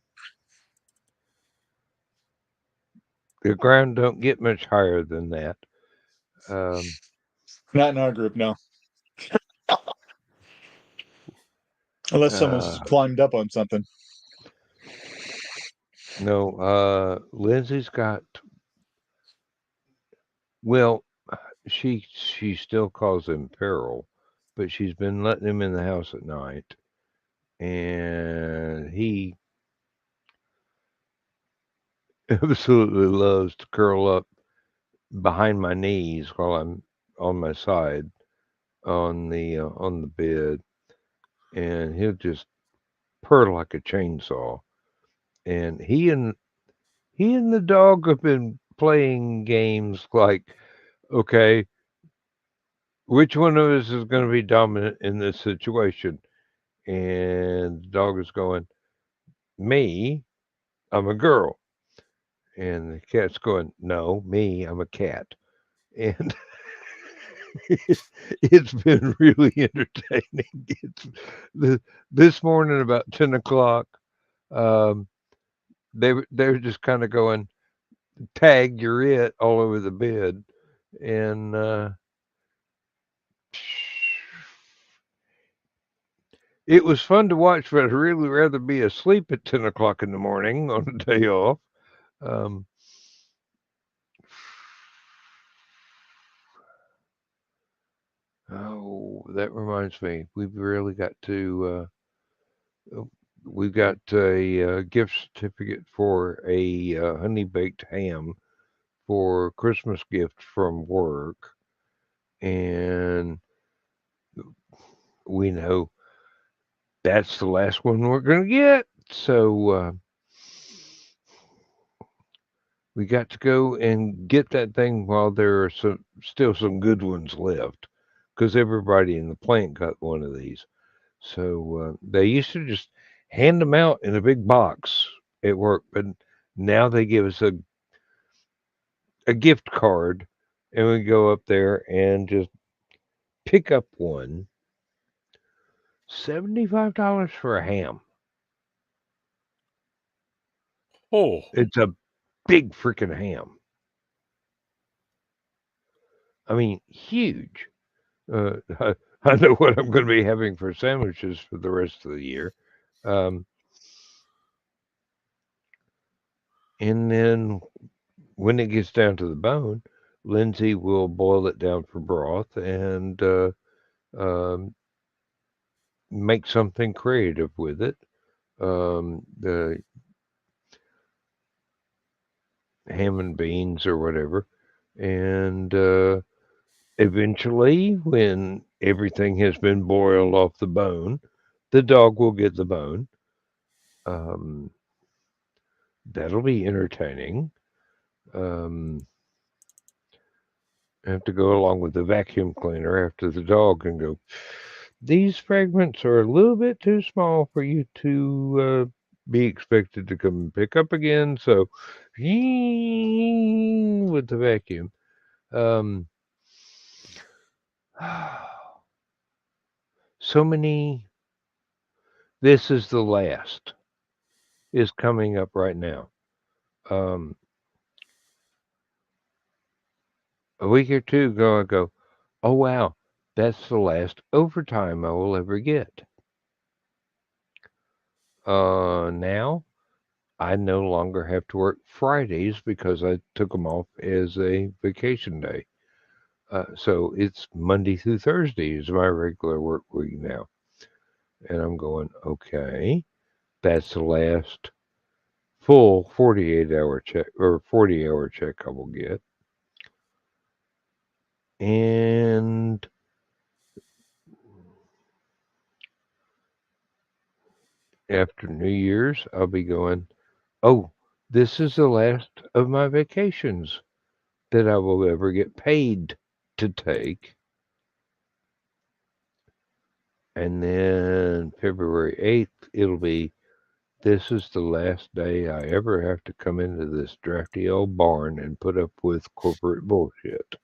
the ground don't get much higher than that. Um, Not in our group, no. Unless someone's uh, climbed up on something. no, Lindsay's got. Well, she still calls him Peril, but she's been letting him in the house at night, and he absolutely loves to curl up behind my knees while I'm on my side on the bed, and he'll just purr like a chainsaw. And he and the dog have been playing games like, okay, which one of us is going to be dominant in this situation? And the dog is going, me, I'm a girl. And the cat's going, no, me, I'm a cat. And it's been really entertaining. The, this morning about 10 o'clock, um, they were just kind of going, tag, you're it, all over the bed. And it was fun to watch, but I'd really rather be asleep at 10 o'clock in the morning on a day off. Um, oh, that reminds me, we've got a gift certificate for a honey baked ham for Christmas gift from work, and we know that's the last one we're going to get. So we got to go and get that thing while there are still some good ones left, because everybody in the plant got one of these. So they used to just hand them out in a big box at work, but now they give us a gift card, and we go up there and just pick up one. $75 for a ham. Oh, It's a big freaking ham. I mean, huge. I know what I'm going to be having for sandwiches for the rest of the year. Um, and then when it gets down to the bone, Lindsay will boil it down for broth and um, make something creative with it. The ham and beans or whatever. And eventually, when everything has been boiled off the bone, the dog will get the bone. Um, that'll be entertaining. Um, I have to go along with the vacuum cleaner after the dog and go, these fragments are a little bit too small for you to be expected to come and pick up again. So, with the vacuum. Um, so many. This is the last is coming up right now. Um, a week or two ago, I go, oh wow, that's the last overtime I will ever get. Now I no longer have to work Fridays because I took them off as a vacation day. So it's Monday through Thursday is my regular work week now. And I'm going, okay, that's the last full 48-hour check or 40-hour check I will get. And after New Year's, I'll be going, oh, this is the last of my vacations that I will ever get paid to take. And then February 8th, it'll be this is the last day I ever have to come into this drafty old barn and put up with corporate bullshit.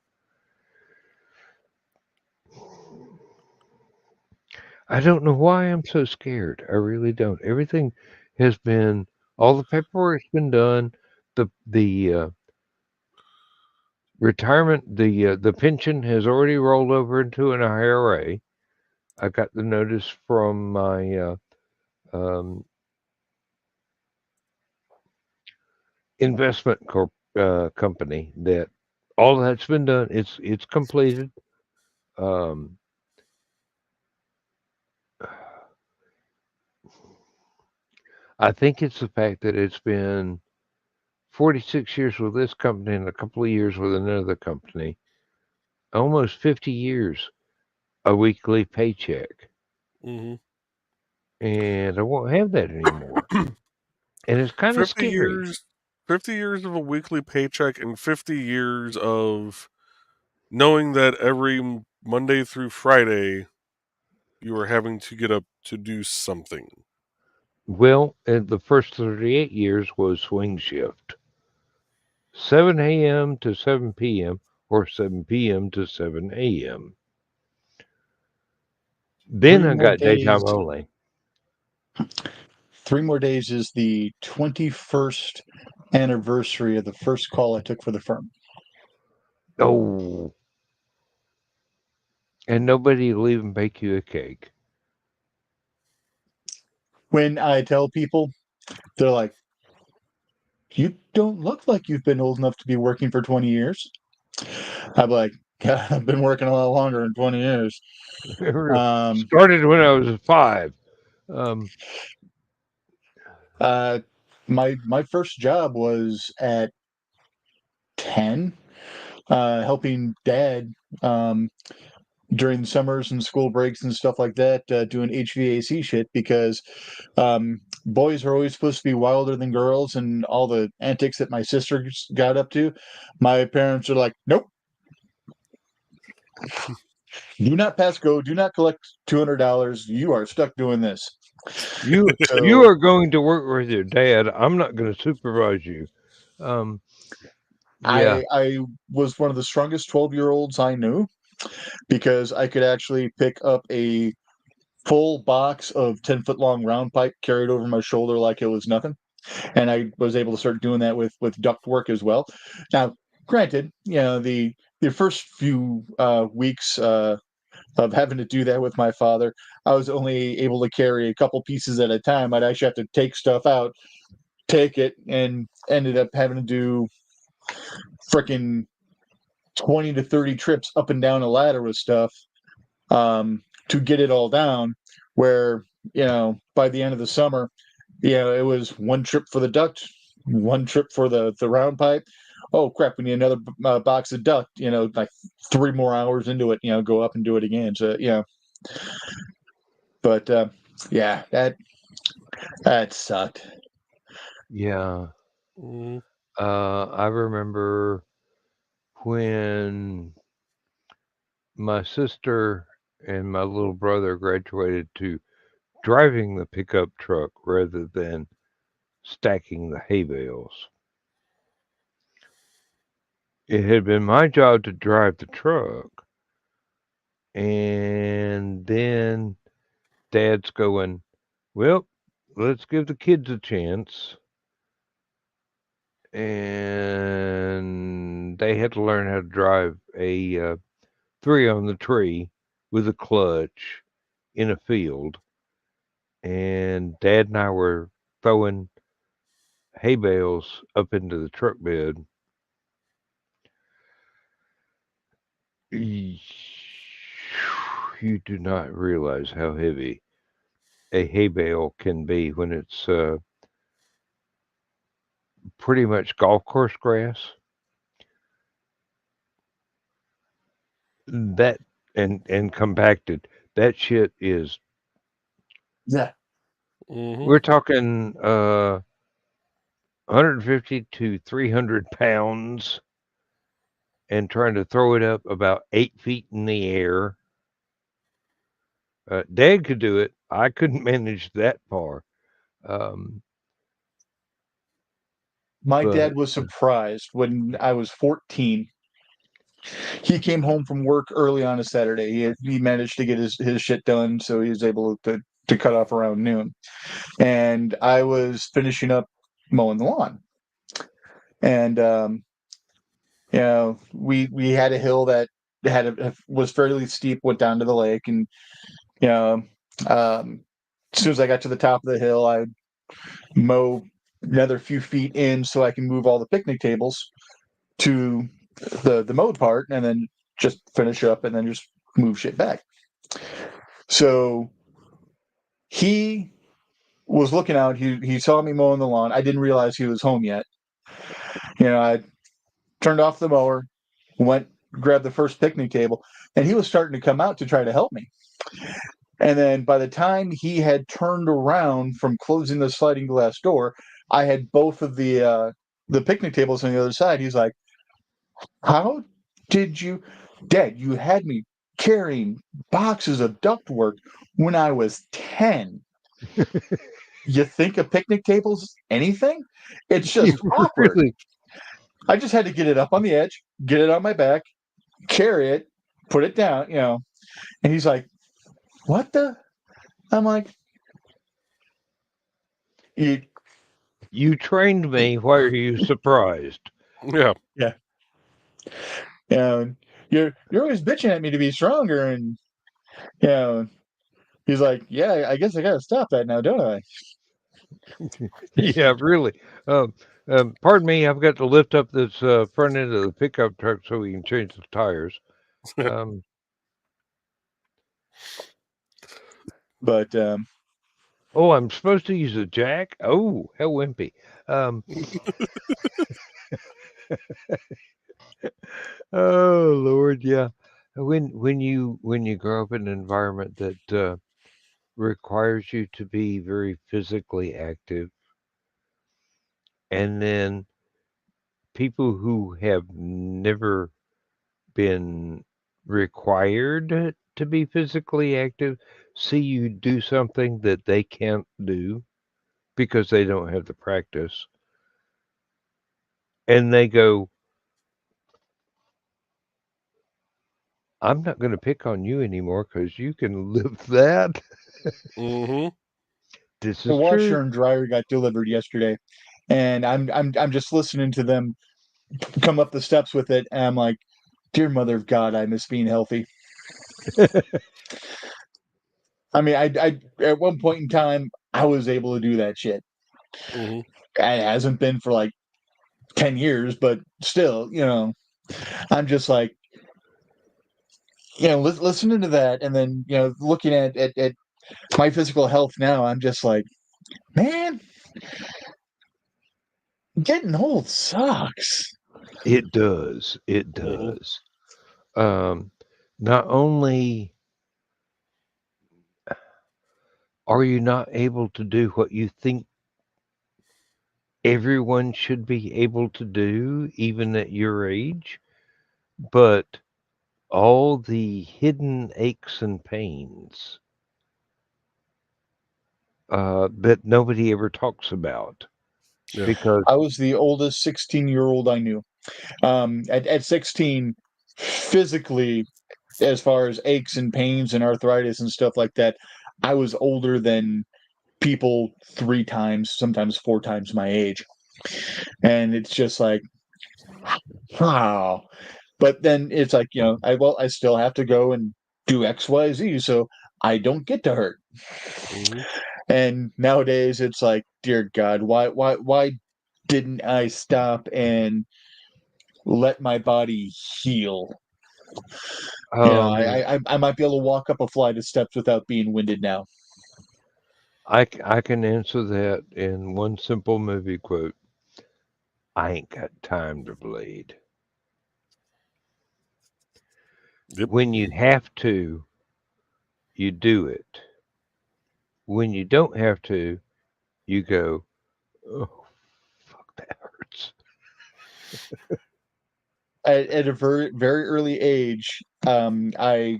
I don't know why I'm so scared. I really don't. Everything has been all the paperwork's been done. The retirement the pension has already rolled over into an IRA. I got the notice from my um, investment company that all that's been done. It's completed. Um, I think it's the fact that it's been 46 years with this company and a couple of years with another company, almost 50 years, a weekly paycheck. Hmm. And I won't have that anymore. And it's kind of 50 scary. years 50 years of a weekly paycheck and 50 years of knowing that every Monday through Friday you are having to get up to do something. Well, the first 38 years was swing shift 7 a.m. to 7 p.m. or 7 p.m. to 7 a.m. Then Three I more got days. daytime only. 3 more days is the 21st anniversary of the first call I took for the firm. Oh, and nobody will even bake you a cake. When I tell people, they're like, "You don't look like you've been old enough to be working for 20 years." I'm like, "Yeah, I've been working a lot longer than 20 years." Um, Started when I was 5. Um, uh, my first job was at 10, helping dad during the summers and school breaks and stuff like that, doing HVAC shit because boys are always supposed to be wilder than girls, and all the antics that my sisters got up to, my parents are like, "Nope, do not pass go, do not collect $200. You are stuck doing this." you So are going to work with your dad. I'm not going to supervise you. Um, yeah. I was one of the strongest 12-year-olds I knew because I could actually pick up a full box of 10-foot long round pipe, carried over my shoulder like it was nothing. And I was able to start doing that with duct work as well. Now, granted, the first few weeks of having to do that with my father, I was only able to carry a couple pieces at a time. I'd actually have to take stuff out, take it, and ended up having to do freaking 20 to 30 trips up and down a ladder with stuff to get it all down. Where, by the end of the summer, it was one trip for the duct, one trip for the round pipe. Oh crap, we need another box of duct. Like 3 more hours into it, go up and do it again. So but yeah, that sucked. Yeah. Mm. I remember when my sister and my little brother graduated to driving the pickup truck rather than stacking the hay bales. It had been my job to drive the truck, and then Dad's going, well, let's give the kids a chance. And they had to learn how to drive a three on the tree with a clutch in a field. And Dad and I were throwing hay bales up into the truck bed, you do not realize how heavy a hay bale can be when it's pretty much golf course grass. That and compacted. That shit is. Yeah. Mm-hmm. We're talking 150 to 300 pounds, and trying to throw it up about 8 feet in the air. Dad could do it. I couldn't manage that far. Um, My but dad was surprised when I was 14. He came home from work early on a Saturday. He managed to get his shit done, so he was able to cut off around noon. And I was finishing up mowing the lawn. And we had a hill that was fairly steep, went down to the lake, and you know, as soon as I got to the top of the hill, I mow another few feet in so I can move all the picnic tables to the mowed part, and then just finish up, and then just move shit back. So he was looking out. He saw me mowing the lawn. I didn't realize he was home yet. I turned off the mower, went grabbed the first picnic table, and he was starting to come out to try to help me. And then by the time he had turned around from closing the sliding glass door, I had both of the picnic tables on the other side. He's like, "How did you, Dad? You had me carrying boxes of ductwork when I was 10. You think a picnic table's anything? It's just you awkward. really, I just had to get it up on the edge, get it on my back, carry it, put it down. And he's like, "What the?" I'm like, "You, you trained me. Why are you surprised? Yeah. yeah, yeah. You're always bitching at me to be stronger." And he's like, "Yeah, I guess I gotta stop that now, don't I?" Yeah, really. Pardon me. I've got to lift up this front end of the pickup truck so we can change the tires. Um, But oh, I'm supposed to use a jack. Oh, how wimpy. Um, oh Lord, yeah. When you grow up in an environment that requires you to be very physically active, and then people who have never been required to be physically active see you do something that they can't do because they don't have the practice, and they go, I'm not going to pick on you anymore because you can lift that. Mm-hmm. This the is true. washer and dryer got delivered yesterday, and I'm just listening to them come up the steps with it, and I'm like, "Dear Mother of God, I miss being healthy." I mean, I at one point in time I was able to do that shit. Mm-hmm. It hasn't been for like 10 years, but still, I'm just like, listening to that, and then looking at my physical health now, I'm just like, man, getting old sucks. It does. It Mm-hmm. does. Um, Not only are you not able to do what you think everyone should be able to do, even at your age, but all the hidden aches and pains that nobody ever talks about Yeah. because I was the oldest 16-year-old I knew. At 16, physically, as far as aches and pains and arthritis and stuff like that, I was older than people 3 times, sometimes 4 times my age. And it's just like, wow. But then it's like, I still have to go and do XYZ, so I don't get to hurt. Mm-hmm. And nowadays it's like, dear God, why didn't I stop and let my body heal? Um, I might be able to walk up a flight of steps without being winded now. I can answer that in one simple movie quote. I ain't got time to bleed. Yep. When you have to, you do it. When you don't have to, you go, oh, fuck, that hurts. At a very early age, I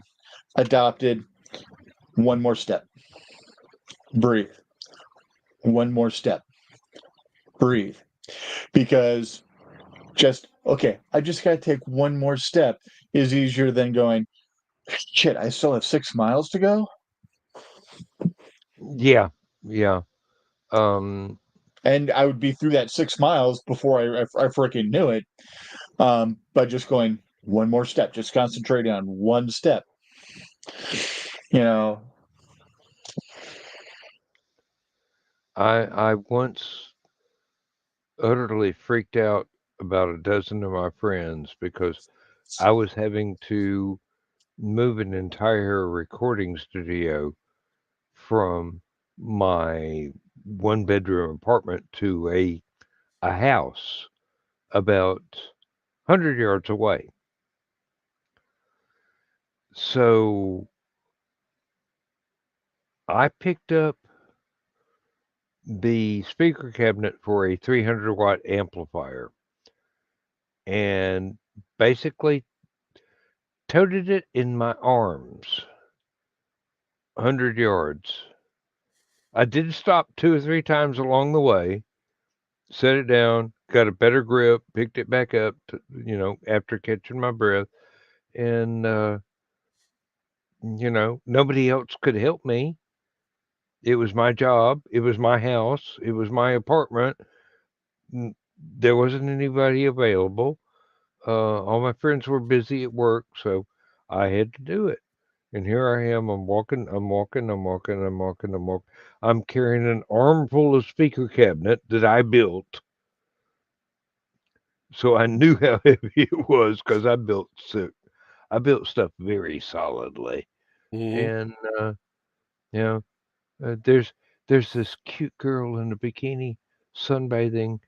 adopted one more step. Breathe. One more step. Breathe. Because okay, I just got to take one more step is easier than going, shit, I still have 6 miles to go. Yeah, yeah. Um, And I would be through that 6 miles before I freaking knew it. By just going one more step, just concentrating on one step. You know, I once utterly freaked out about a dozen of my friends because I was having to move an entire recording studio from my one bedroom apartment to a house about 100 yards away. So I picked up the speaker cabinet for a 300-watt amplifier and basically toted it in my arms 100 yards. I did stop 2 or 3 times along the way, set it down, got a better grip, picked it back up, after catching my breath. And, nobody else could help me. It was my job. It was my house. It was my apartment. There wasn't anybody available. All my friends were busy at work, so I had to do it. And here I am. I'm walking. I'm walking. I'm walking. I'm walking. I'm walking. I'm carrying an armful of speaker cabinet that I built. So I knew how heavy it was because I built stuff very solidly. Hmm. And you know, there's this cute girl in a bikini sunbathing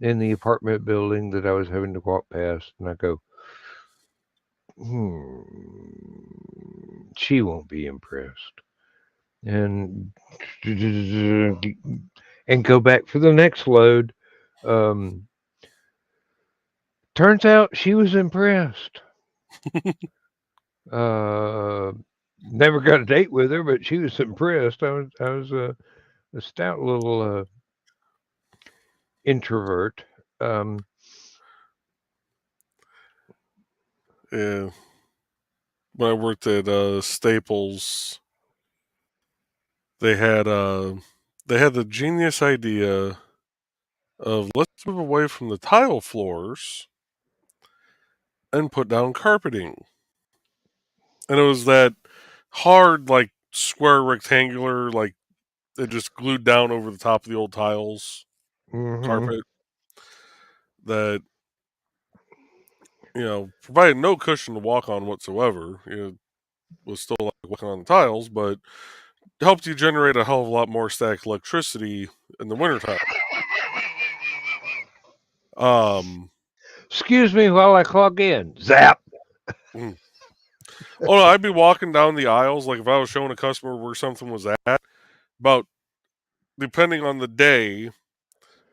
in the apartment building that I was having to walk past, and I go, she won't be impressed, and and go back for the next load. Um, Turns out she was impressed. Uh, Never got a date with her, but she was impressed. I was a stout little introvert. Um, Yeah. When I worked at Staples, they had uh, they had the genius idea of let's move away from the tile floors and put down carpeting. And it was that hard, like square rectangular, like it just glued down over the top of the old tiles hmm carpet that provided no cushion to walk on whatsoever. It was still like walking on the tiles, but helped you generate a hell of a lot more static electricity in the wintertime. Um, Excuse me while I clock in. Zap. mm. Oh no, I'd be walking down the aisles like if I was showing a customer where something was at. About depending on the day,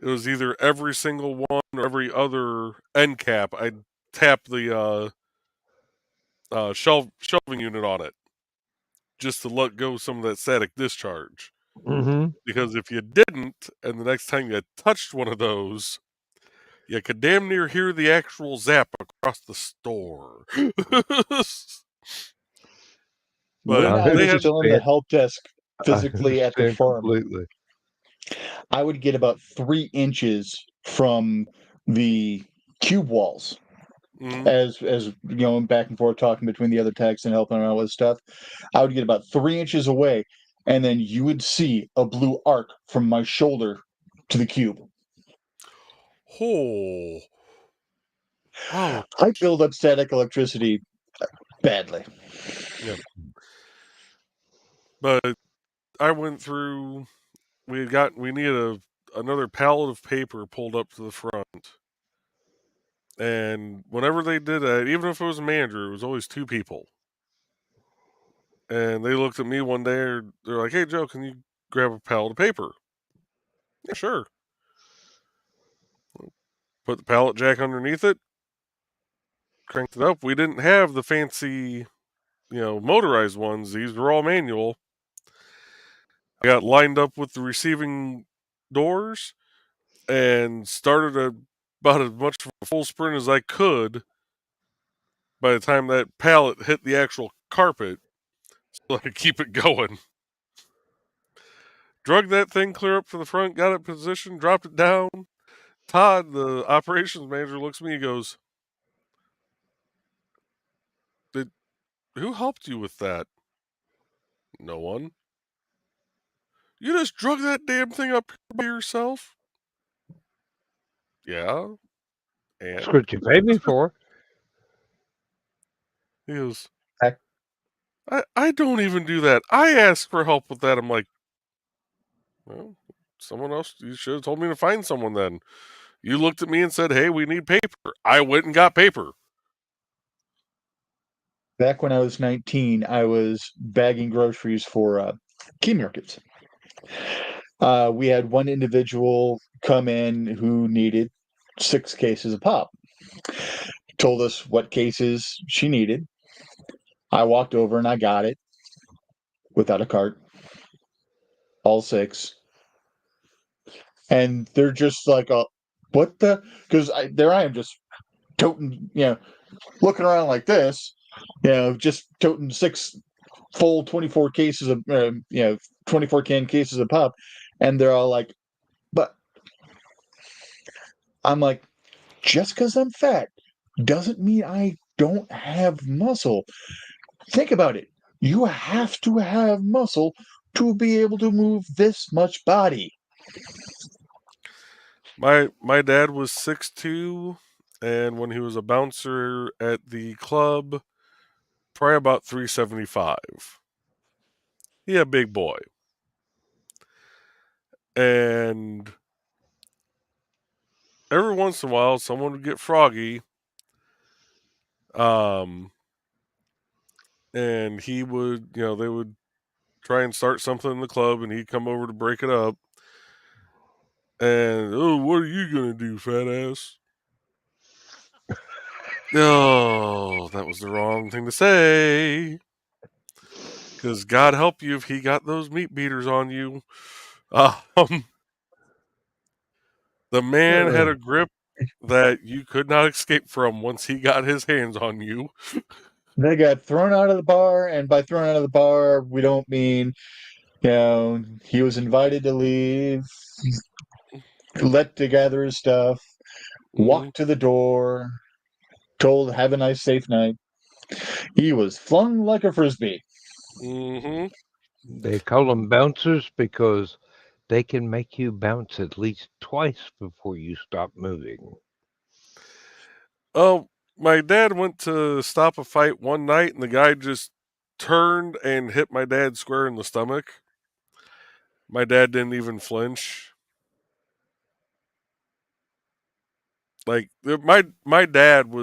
it was either every single one or every other end cap. I'd tap the shelving unit on it just to let go some of that static discharge. hmm Because if you didn't, and the next time you touched one of those, you could damn near hear the actual zap across the store. But when I I they was had, still in the understand. help desk I physically at the understand farm, completely. I would get about 3 inches from the cube walls mm, as back and forth talking between the other techs and helping out with stuff. I would get about 3 inches away, and then you would see a blue arc from my shoulder to the cube. Oh. Oh. I build up static electricity badly. Yeah. But I went through. We needed another pallet of paper pulled up to the front. And whenever they did that, even if it was a manager, it was always two people. And they looked at me one day. They're like, "Hey, Joe, can you grab a pallet of paper?" Yeah, sure. Put the pallet jack underneath it, cranked it up. We didn't have the fancy, motorized ones. These were all manual. I got lined up with the receiving doors and started about as much of a full sprint as I could by the time that pallet hit the actual carpet so I could keep it going. Drug that thing clear up to the front, got it positioned, dropped it down. Todd, the operations manager, looks at me and goes, "Who helped you with that?" "No one." "You just drug that damn thing up by yourself?" "Yeah, That's and?" what you paid me for. He goes, Heck. I don't even do that. I asked for help with that. I'm like, well, someone else, you should have told me to find someone then. You looked at me and said, hey, we need paper. I went and got paper. Back when I was 19, I was bagging groceries for key markets. We had one individual come in who needed 6 cases of pop. Told us what cases she needed. I walked over and I got it without a cart, all 6. And they're just like, what the? Because there I am just toting, looking around like this, just toting 6 full 24 cases of, 24 can cases of pop. And they're all like, but I'm like, just because I'm fat doesn't mean I don't have muscle. Think about it. You have to have muscle to be able to move this much body. My dad was 6'2", and when he was a bouncer at the club, probably about 375. He a big boy. And every once in a while, someone would get froggy. And he would, they would try and start something in the club, and he'd come over to break it up. And, oh, what are you going to do, fat ass? Oh, that was the wrong thing to say. Because God help you if he got those meat beaters on you. The man had a grip that you could not escape from once he got his hands on you. They got thrown out of the bar, and by thrown out of the bar, we don't mean, he was invited to leave, let to gather his stuff, Mm-hmm. walked to the door, told, have a nice, safe night. He was flung like a frisbee. Mm-hmm. They call them bouncers because they can make you bounce at least twice before you stop moving. Oh, my dad went to stop a fight one night, and the guy just turned and hit my dad square in the stomach. My dad didn't even flinch. Like my dad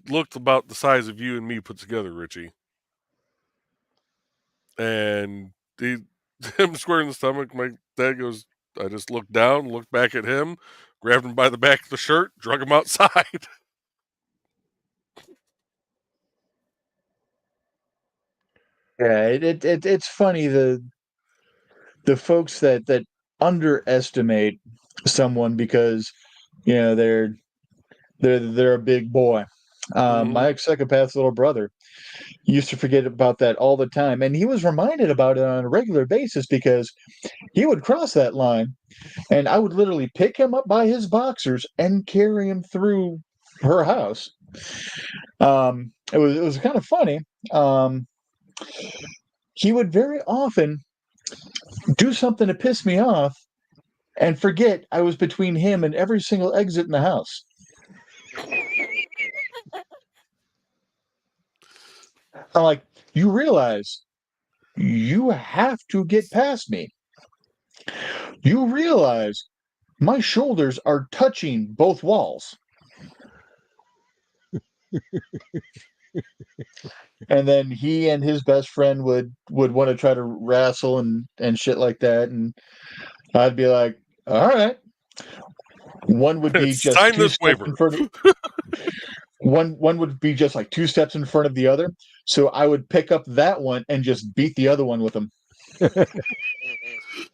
looked about the size of you and me put together, Richie. And he him square in the stomach. My dad goes, I just looked down, looked back at him, grabbed him by the back of the shirt, drug him outside. Yeah, it's funny the folks that underestimate someone because they're a big boy. Mm-hmm. My psychopath's little brother used to forget about that all the time, and he was reminded about it on a regular basis because he would cross that line, and I would literally pick him up by his boxers and carry him through her house. It was kind of funny. He would very often do something to piss me off, and forget I was between him and every single exit in the house. I'm like, you realize you have to get past me. You realize my shoulders are touching both walls. And then he and his best friend would want to try to wrestle and shit like that, and I'd be like, all right. One would be just Sign two this steps waiver. in front of one would be just like two steps in front of the other. So I would pick up that one and just beat the other one with them.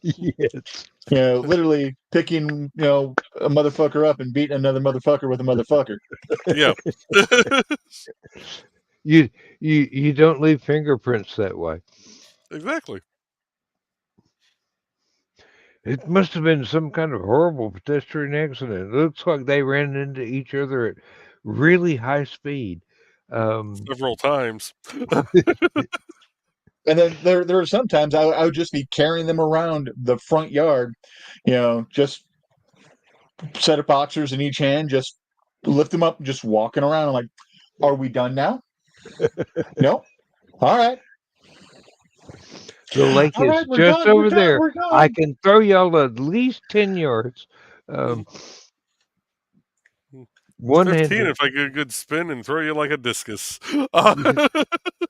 Yes. Literally picking, a motherfucker up and beating another motherfucker with a motherfucker. Yeah. You don't leave fingerprints that way. Exactly. It must have been some kind of horrible pedestrian accident. It looks like they ran into each other at really high speed. Um, Several times. And then there were sometimes I would just be carrying them around the front yard, just set of boxers in each hand, just lift them up, just walking around. I'm like, are we done now? No. All right. the lake All is right, we're just done. We're over done. there. We're I done. can throw y'all at least 10 yards. One 15 handed. if I get a good spin and throw you like a discus.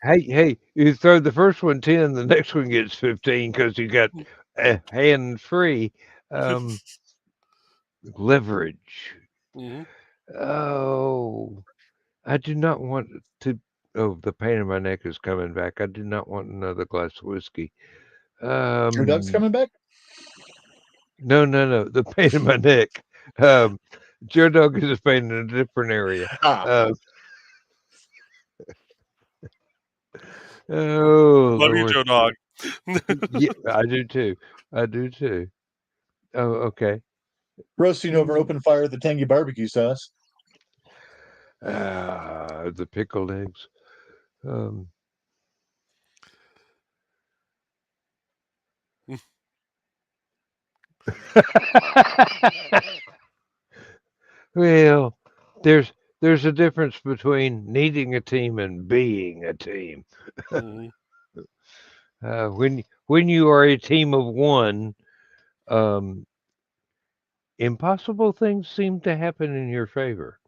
Hey, you throw the first one 10, the next one gets 15 because you got a hand free. Um, leverage. Mhm. Oh, I do not want to. Oh, the pain in my neck is coming back. I do not want another glass of whiskey. Your Doug's Um, coming back? no. The pain in my neck. Um, Joe Dog is a pain in a different area. Ah, Uh, oh, Love you, Lord. Joe Dog. Yeah, I do too. I do too. Oh, okay. roasting over an Mm. open fire with the tangy barbecue sauce. The pickled eggs. Um, well, there's there's a difference between needing a team and being a team. Mhm. When you are a team of one, um, impossible things seem to happen in your favor.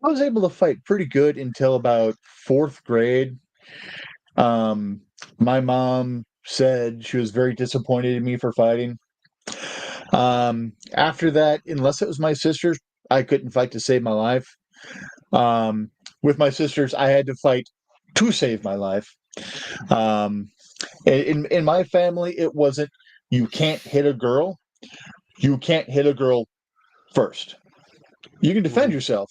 I was able to fight pretty good until about fourth grade. Um, my mom said she was very disappointed in me for fighting. After that, unless it was my sisters, I couldn't fight to save my life. Um, with my sisters, I had to fight to save my life. Um, in my family, it wasn't you can't hit a girl. You can't hit a girl first. You can defend Mhm. yourself,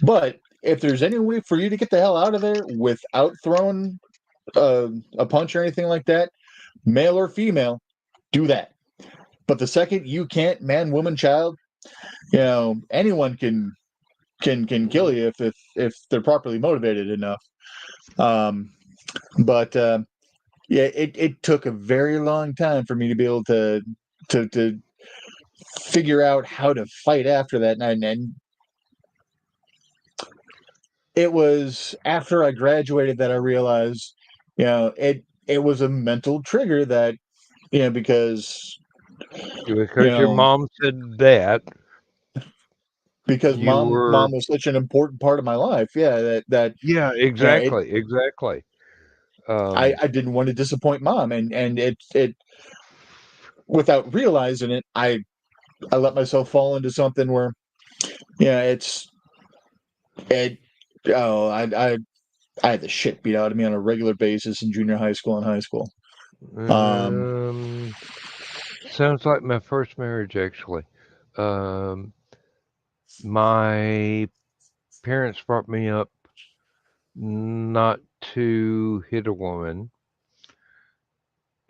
but if there's any way for you to get the hell out of there without throwing a punch or anything like that, male or female, do that. But the second you can't, man, woman, child, anyone can kill Mhm. you if they're properly motivated enough. Um, but yeah, it took a very long time for me to be able to figure out how to fight after that, and it was after I graduated that I realized, it was a mental trigger that, because you Because your know mom said that, because you mom were. was such an important part of my life. Yeah, that Yeah, it exactly. Um, I didn't want to disappoint mom, and it without realizing it, I let myself fall into something where, yeah, it oh I had the shit beat out of me on a regular basis in junior high school and high school. Um, um, sounds like my first marriage, actually. Um, my parents brought me up not to hit a woman.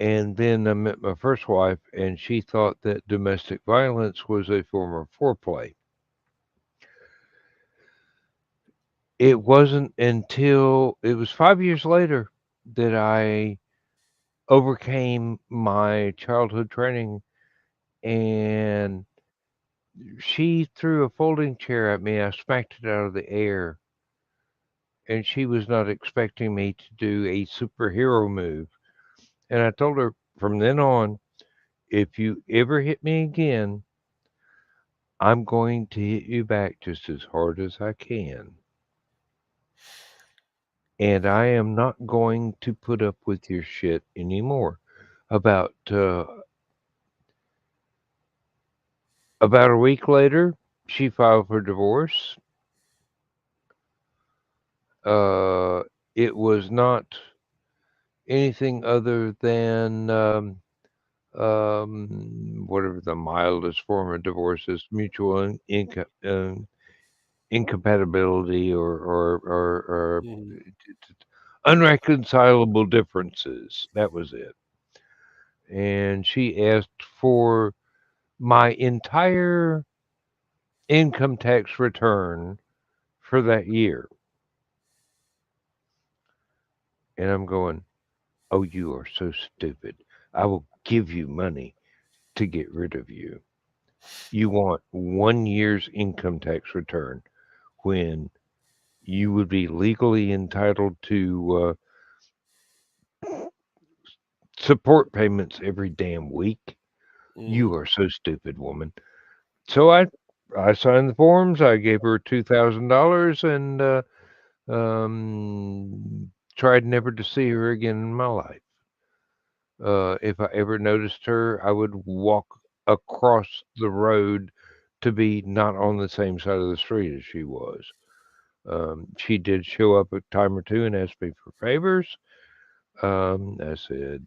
And then I met my first wife, and she thought that domestic violence was a form of foreplay. It wasn't until it was 5 years later that I overcame my childhood training and she threw a folding chair at me. I smacked it out of the air, and she was not expecting me to do a superhero move. And I told her from then on, if you ever hit me again, I'm going to hit you back just as hard as I can. And I am not going to put up with your shit anymore. About about a week later, she filed for divorce. Uh, it was not anything other than whatever the mildest form of divorce is, mutual incompatibility or Mhm. unreconcilable differences. That was it. And she asked for my entire income tax return for that year. And I'm going, oh, you are so stupid. I will give you money to get rid of you. You want 1 year's income tax return when you would be legally entitled to support payments every damn week. You Mhm. are so stupid, woman. So I signed the forms. I gave her $2,000 and tried never to see her again in my life. If I ever noticed her, I would walk across the road to be not on the same side of the street as she was. She did show up a time or two and ask me for favors. I said,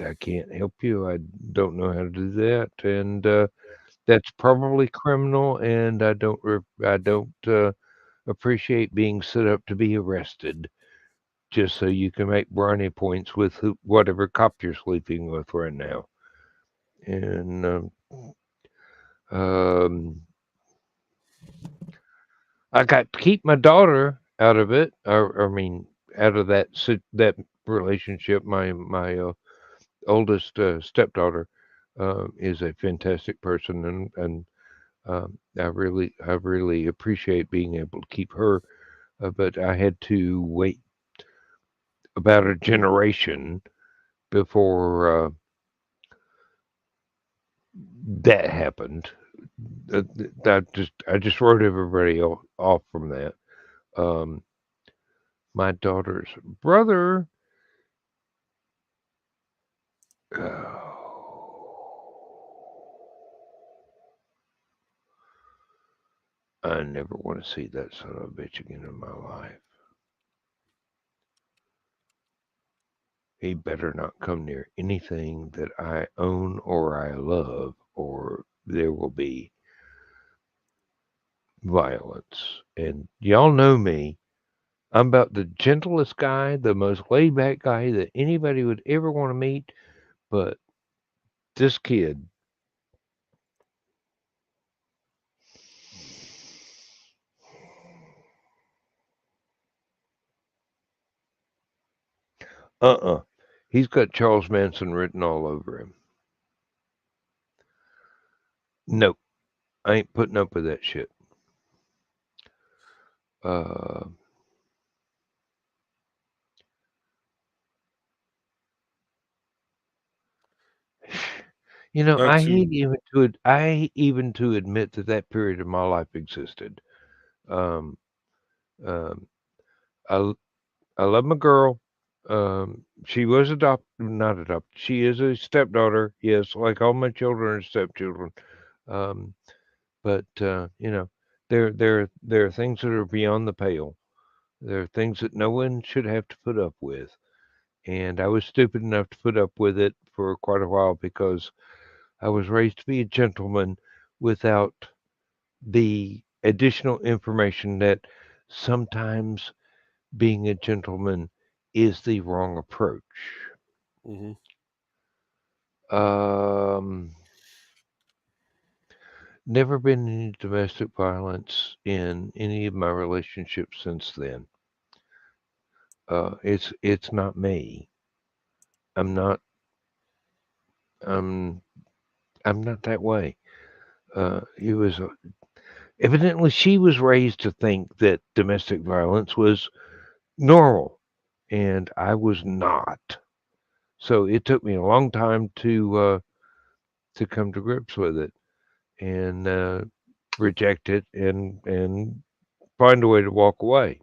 I can't help you. I don't know how to do that, and that's probably criminal. And I don't appreciate being set up to be arrested just so you can make brownie points with whatever cop you're sleeping with right now. And um, I got to keep my daughter out of it. I mean, out of that relationship. My oldest stepdaughter is a fantastic person, and I really appreciate being able to keep her. But I had to wait about a generation before that happened. I just wrote everybody off from that. Um, my daughter's brother. I never want to see that son of a bitch again in my life. He better not come near anything that I own or I love, or there will be violence. And y'all know me. I'm about the gentlest guy, the most laid back guy that anybody would ever want to meet. But this kid, he's got Charles Manson written all over him. Nope, I ain't putting up with that shit. Uh, Not too. I even to admit that that period of my life existed. Um, um, I I love my girl. She was not adopted. She is a stepdaughter. Yes, like all my children are stepchildren. Um, but there are things that are beyond the pale. There are things that no one should have to put up with. And I was stupid enough to put up with it for quite a while because I was raised to be a gentleman without the additional information that sometimes being a gentleman is the wrong approach. Mhm. Um, Never been any domestic violence in any of my relationships since then. It's not me. I'm not. Um, I'm not that way. It was evidently she was raised to think that domestic violence was normal, and I was not. So it took me a long time to come to grips with it and reject it and find a way to walk away.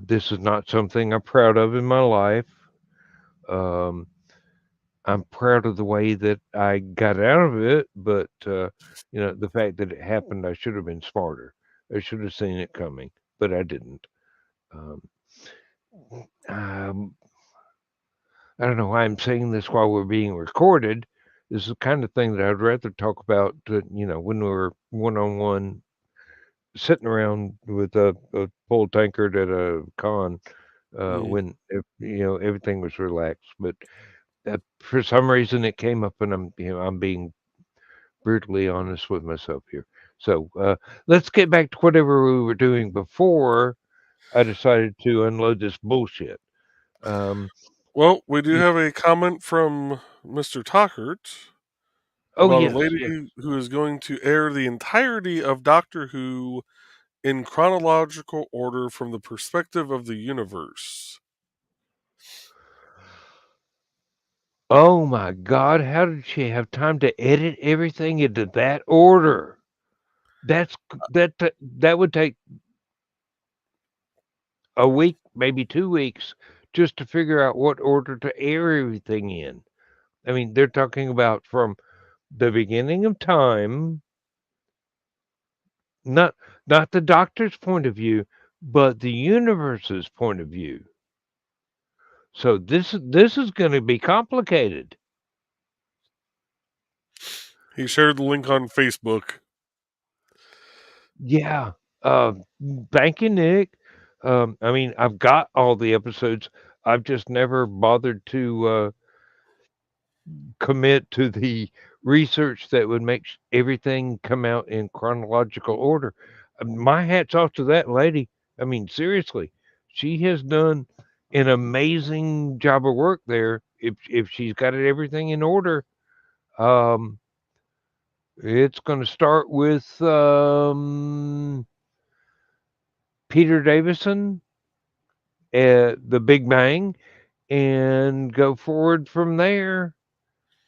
This is not something I'm proud of in my life. Um, I'm proud of the way that I got out of it, but the fact that it happened, I should have been smarter. I should have seen it coming, but I didn't. Um, um, I don't know why I'm saying this while we're being recorded. This is the kind of thing that I'd rather talk about, when we're one on one, sitting around with a full tankard at a con, Mm. when everything was relaxed. But for some reason, it came up, and I'm being brutally honest with myself here. So let's get back to whatever we were doing before I decided to unload this bullshit. Um, Well, we do y- have a comment from Mr. Talkert oh about a yes, yes. lady who is going to air the entirety of Doctor Who in chronological order from the perspective of the universe. Oh my God, how did she have time to edit everything into that order? That would take a week, maybe 2 weeks, just to figure out what order to air everything in. I mean, they're talking about from the beginning of time, not not the doctor's point of view, but the universe's point of view. So this is going to be complicated. He shared the link on Facebook. Yeah. Thank you, Nick. I mean, I've got all the episodes. I've just never bothered to commit to the research that would make everything come out in chronological order. My hat's off to that lady. I mean, seriously, she has done an amazing job of work there. If she's got it everything in order, um, it's going to start with Peter Davison at the Big Bang and go forward from there.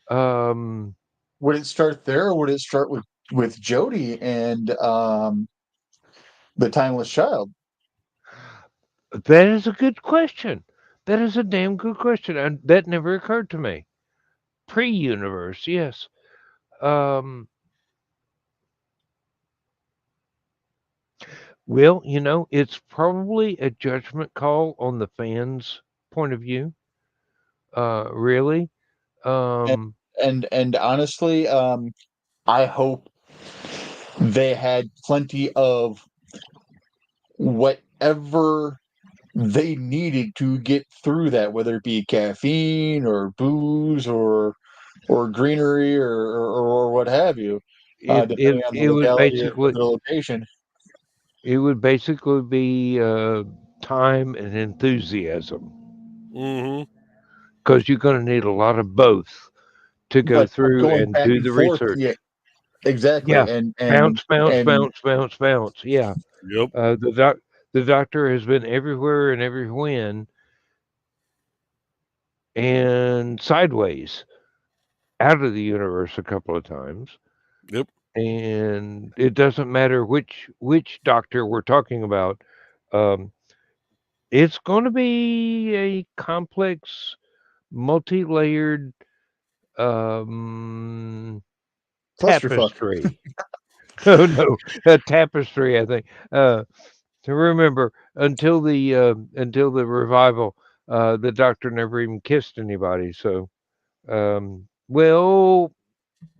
Um, Would it start there, or would it start with Jody and the Timeless Child? that is a good question. That is a damn good question. And that never occurred to me. Pre-universe, yes. Um, well, it's probably a judgment call on the fans' point of view. Really. And Um, and honestly, I hope they had plenty of whatever they needed to get through that, whether it be caffeine or booze or greenery or what have you, it it depending on the it would locality of basically the location. it would basically be time and enthusiasm Hmm. because you're going to need a lot of both to go But through going and back do and the forth, research. yeah, exactly, Yeah, bounce, bounce, and bounce, bounce, bounce. Yeah, Yep. the doctor has been everywhere and every when and sideways out of the universe a couple of times. Yep. And it doesn't matter which doctor we're talking about. Um, it's going to be a complex, multi-layered um, clusterfuck. tapestry. Oh no, a tapestry. I think. To remember until the revival, the doctor never even kissed anybody. So, well,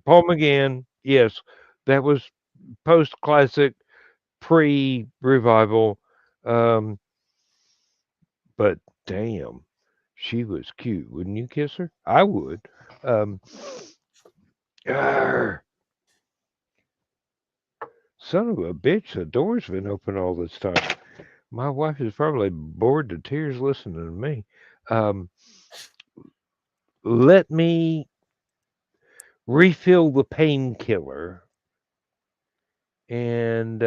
Paul McGann, yes, that was post classic, pre revival. Um, but damn, she was cute. Wouldn't you kiss her? I would. Um, arr, son of a bitch, the door's been open all this time. My wife is probably bored to tears listening to me. Um, let me refill the painkiller, and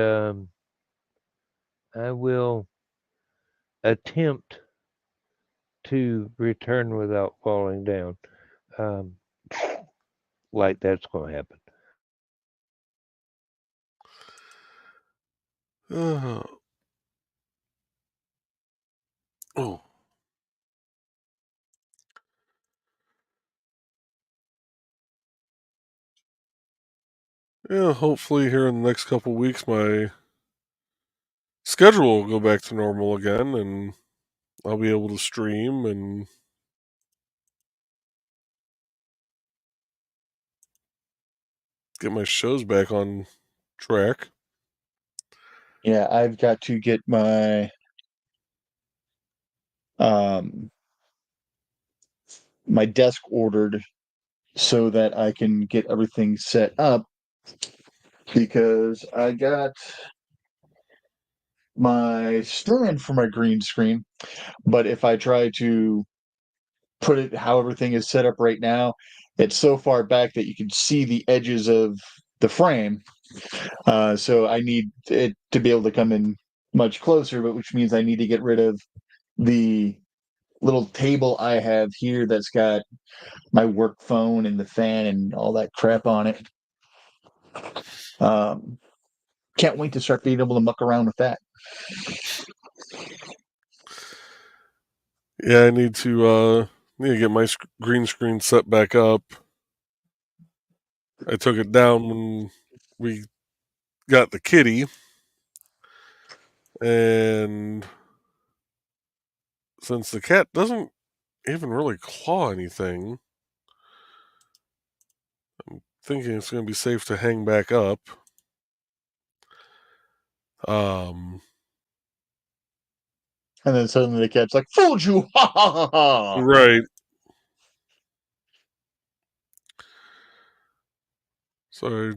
I will attempt to return without falling down. Um, like that's going to happen. Uh, oh, yeah. Hopefully, here in the next couple weeks, my schedule will go back to normal again, and I'll be able to stream and get my shows back on track. Yeah, I've got to get um my desk ordered so that I can get everything set up because I got my stand for my green screen, but if I try to put it how everything is set up right now, it's so far back that you can see the edges of the frame. So I need it to be able to come in much closer, but which means I need to get rid of the little table I have here that's got my work phone and the fan and all that crap on it. Um, can't wait to start being able to muck around with that. Yeah, I need to get my green screen set back up. I took it down when we got the kitty, and since the cat doesn't even really claw anything, I'm thinking it's going to be safe to hang back up. Um, And then suddenly the cat's like, "Fooled you!" Ha ha ha ha. right. So I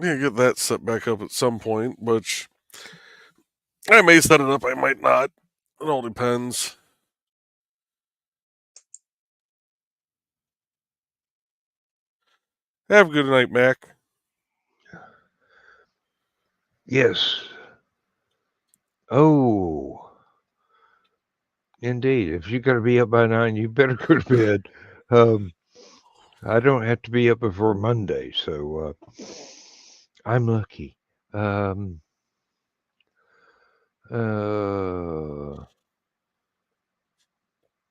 need to get that set back up at some point, which I may set it up, I might not. It all depends. Have a good night, Mac. Yes. Oh, indeed. If you're going to be up by 9, you better go to bed. Um, I don't have to be up before Monday, so I'm lucky. Um, uh,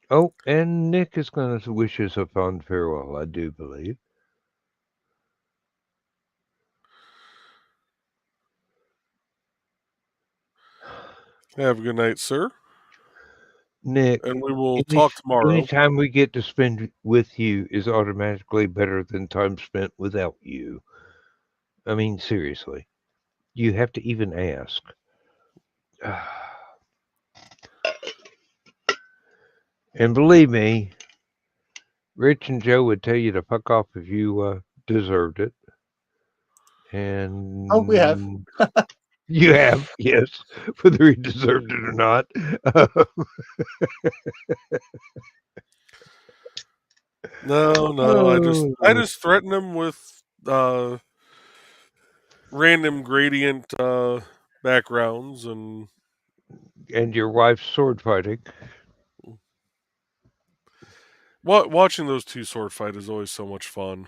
oh, and Nick is going to wish us a fond farewell, I do believe. Have a good night, sir. Nick, And we will any, talk tomorrow. time we get to spend with you is automatically better than time spent without you. I mean, seriously. You have to even ask. And believe me, Rich and Joe would tell you to fuck off if you deserved it. Oh, we have. And you have, yes, whether he deserved it or not. No. I Oh, just threaten him with random gradient backgrounds, and and your wife's sword fighting. watching those two sword fight is always so much fun.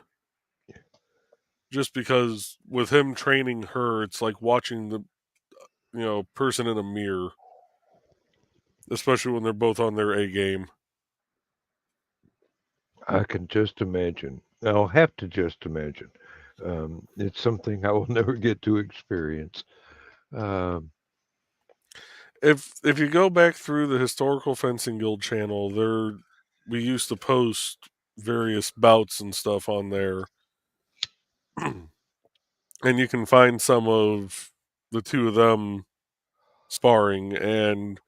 Just because with him training her, it's like watching the person in a mirror, especially when they're both on their A game. I can just imagine. I'll have to just imagine. It's something I will never get to experience. Um, If you go back through the historical fencing guild channel, we used to post various bouts and stuff on there, and you can find some of the two of them sparring, and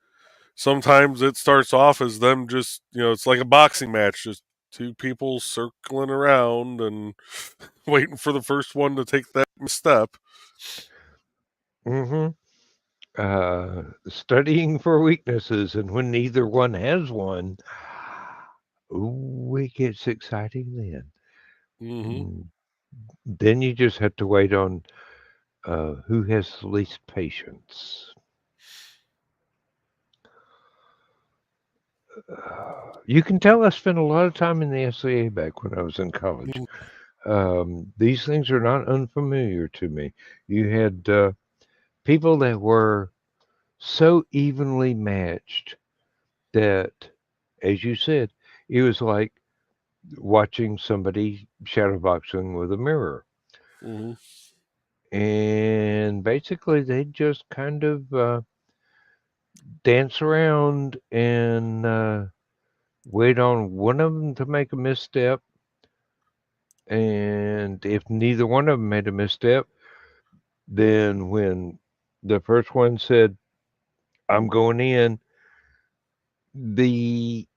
sometimes it starts off as them just it's like a boxing match, just two people circling around and waiting for the first one to take that step. mhm. Studying for weaknesses, and when neither one has one, ooh, it gets exciting then. Mm-hmm. Then you just have to wait on who has the least patience. You can tell I spent a lot of time in the SCA back when I was in college. These things are not unfamiliar to me. You had people that were so evenly matched that, as you said, it was like watching somebody shadowboxing with a mirror. Mm-hmm. And basically, they just kind of dance around and wait on one of them to make a misstep. And if neither one of them made a misstep, then when the first one said, I'm going in, the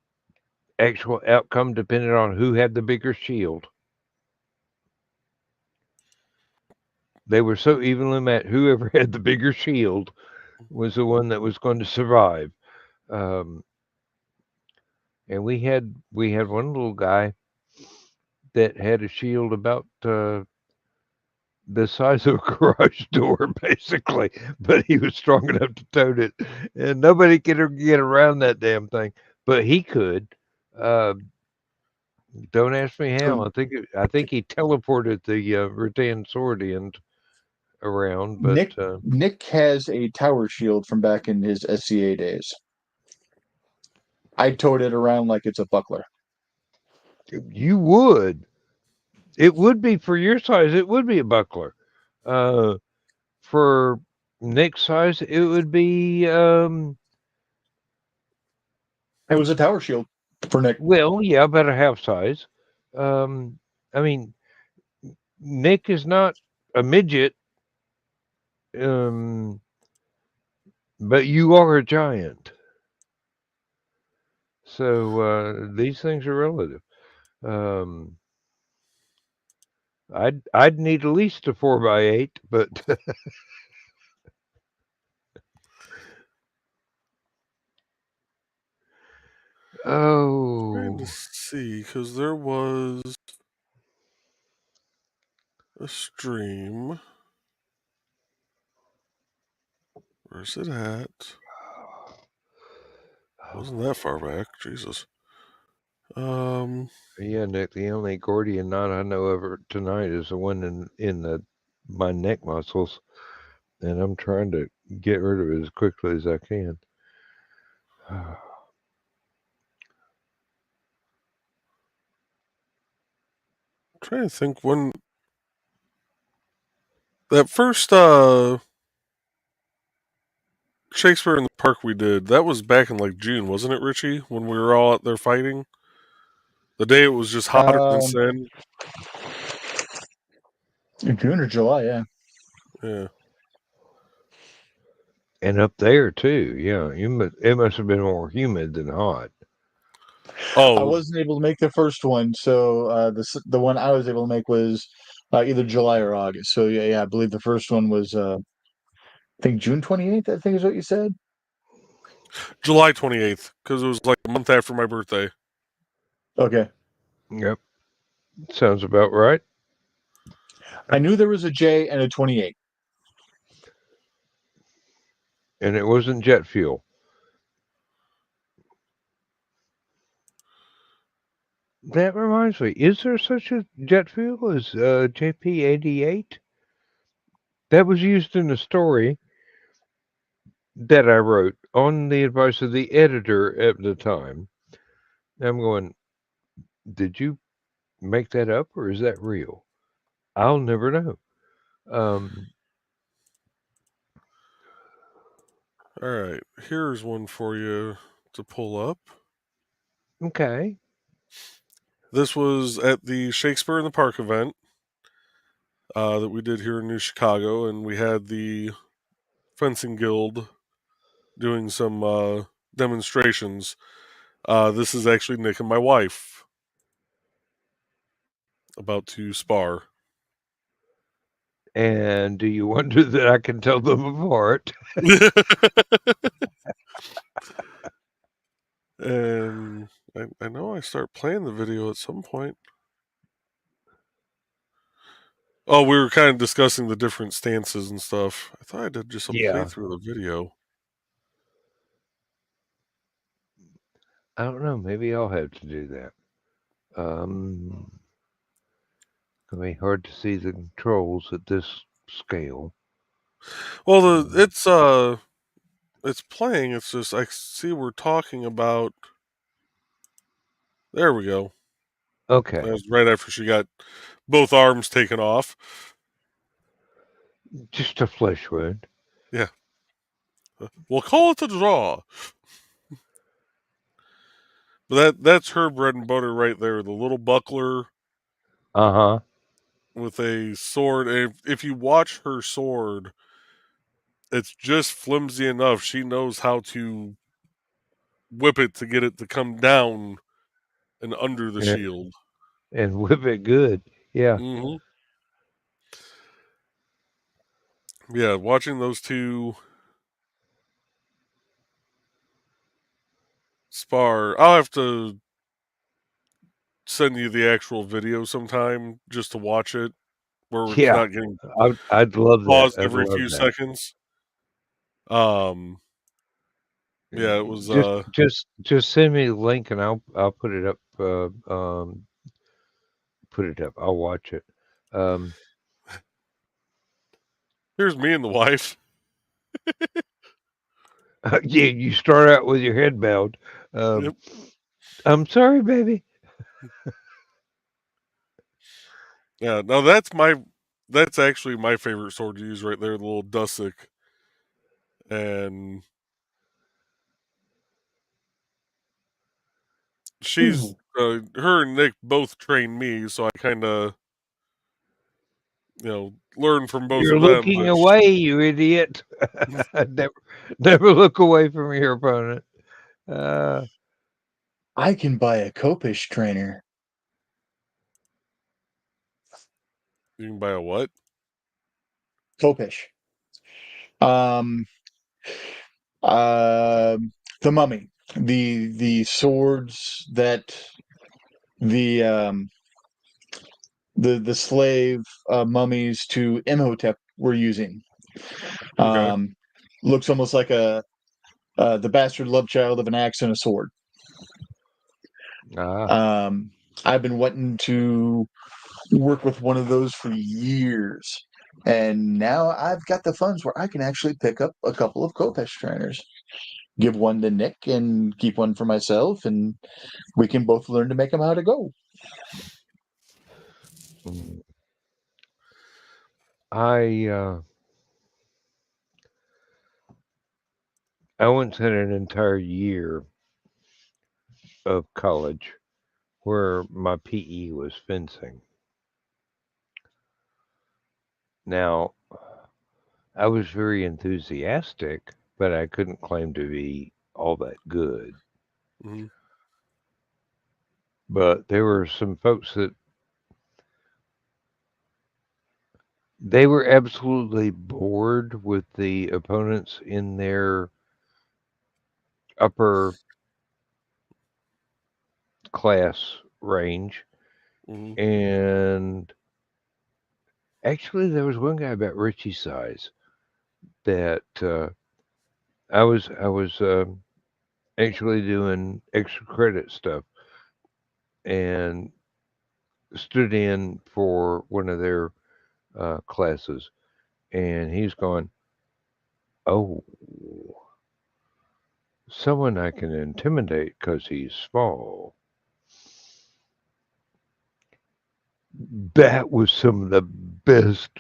actual outcome depended on who had the bigger shield. They were so evenly matched. Whoever had the bigger shield was the one that was going to survive. Um, and we had one little guy that had a shield about the size of a garage door, basically, but he was strong enough to tote it, and nobody could get around that damn thing. But he could. Uh, don't ask me how. So I think he teleported the rattan sword end around, but Nick has a tower shield from back in his SCA days. I towed it around like it's a buckler. you would. It would be for your size. It would be a buckler. Uh, for Nick's size, it would be It was a tower shield for Nick. well, yeah, about a half size. I mean, Nick is not a midget, um, but you are a giant. So these things are relative. Um, I'd need at least a 4x8, but Trying to oh see because there was a stream. Where's it at? Wasn't that far back? Jesus. yeah, Nick. The only Gordian knot I know of tonight is the one in the my neck muscles, and I'm trying to get rid of it as quickly as I can. Trying to think when that first Shakespeare in the Park we did. That was back in like June, wasn't it, Richie? When we were all out there fighting. The day it was just hotter than Um, sin. in June or July, yeah. Yeah. And up there too, yeah. It must have been more humid than hot. I Oh, wasn't able to make the first one, so the one I was able to make was either July or August. So yeah, I believe the first one was I think June 28th. I think is what you said. July 28th, because it was like a month after my birthday. Okay, Yep, sounds about right. I knew there was a J and a 28. And it wasn't jet fuel. That reminds me, is there such a jet fuel as JP88? That was used in a story that I wrote on the advice of the editor at the time. I'm going, did you make that up or is that real? I'll never know. Um, All right, here's one for you to pull up. okay. This was at the Shakespeare in the Park event that we did here in New Chicago, and we had the fencing guild doing some demonstrations. This is actually Nick and my wife about to spar. And do you wonder that I can tell them apart? And I know I start playing the video at some point. Oh, we were kind of discussing the different stances and stuff. I thought I did just a Yeah. playthrough of the video. I don't know. Maybe I'll have to do that. Gonna be hard to see the controls at this scale. Well, Um, it's playing. It's just I see we're talking about. There we go. That okay. was right after she got both arms taken off. Just a flesh wound. Yeah, we'll call it a draw. But that's her bread and butter right there. The little buckler Uh huh. with a sword. And if you watch her sword, it's just flimsy enough. She knows how to whip it to get it to come down and under the And, shield. and whip it good. Yeah. Hmm. Yeah, watching those two spar. I'll have to send you the actual video sometime just to watch it, where it's Yeah. not getting I'd love that. paused I'd every love few that. seconds. Um, yeah, it was. Just send me the link and I'll put it up. Put it up. I'll watch it. Um, Here's me and the wife. yeah, you start out with your head bowed. Um, Yep. I'm sorry, baby. Yeah. Now that's my. That's actually my favorite sword to use right there, the little Dusick. And she's her and Nick both trained me, so I kind of learned from both You're of them. looking away, you idiot. never, never look away from your opponent. Uh, I can buy a Copish trainer. You can buy a what? Copish. Um, the Mummy. The swords that the the slave mummies to Imhotep were using. Okay. Um, looks almost like a the bastard love child of an axe and a sword. ah, Um, I've been wanting to work with one of those for years. And now I've got the funds where I can actually pick up a couple of Kopesh trainers, give one to Nick and keep one for myself, and we can both learn to make them how to go. mm. I I once had an entire year of college where my PE was fencing. Now, I was very enthusiastic, but I couldn't claim to be all that good. Hmm. But there were some folks that they were absolutely bored with the opponents in their upper class range. Hmm. And actually, there was one guy about Richie's size that I was actually doing extra credit stuff and stood in for one of their classes, and he's going, "Oh, someone I can intimidate because he's small." That was some of the best.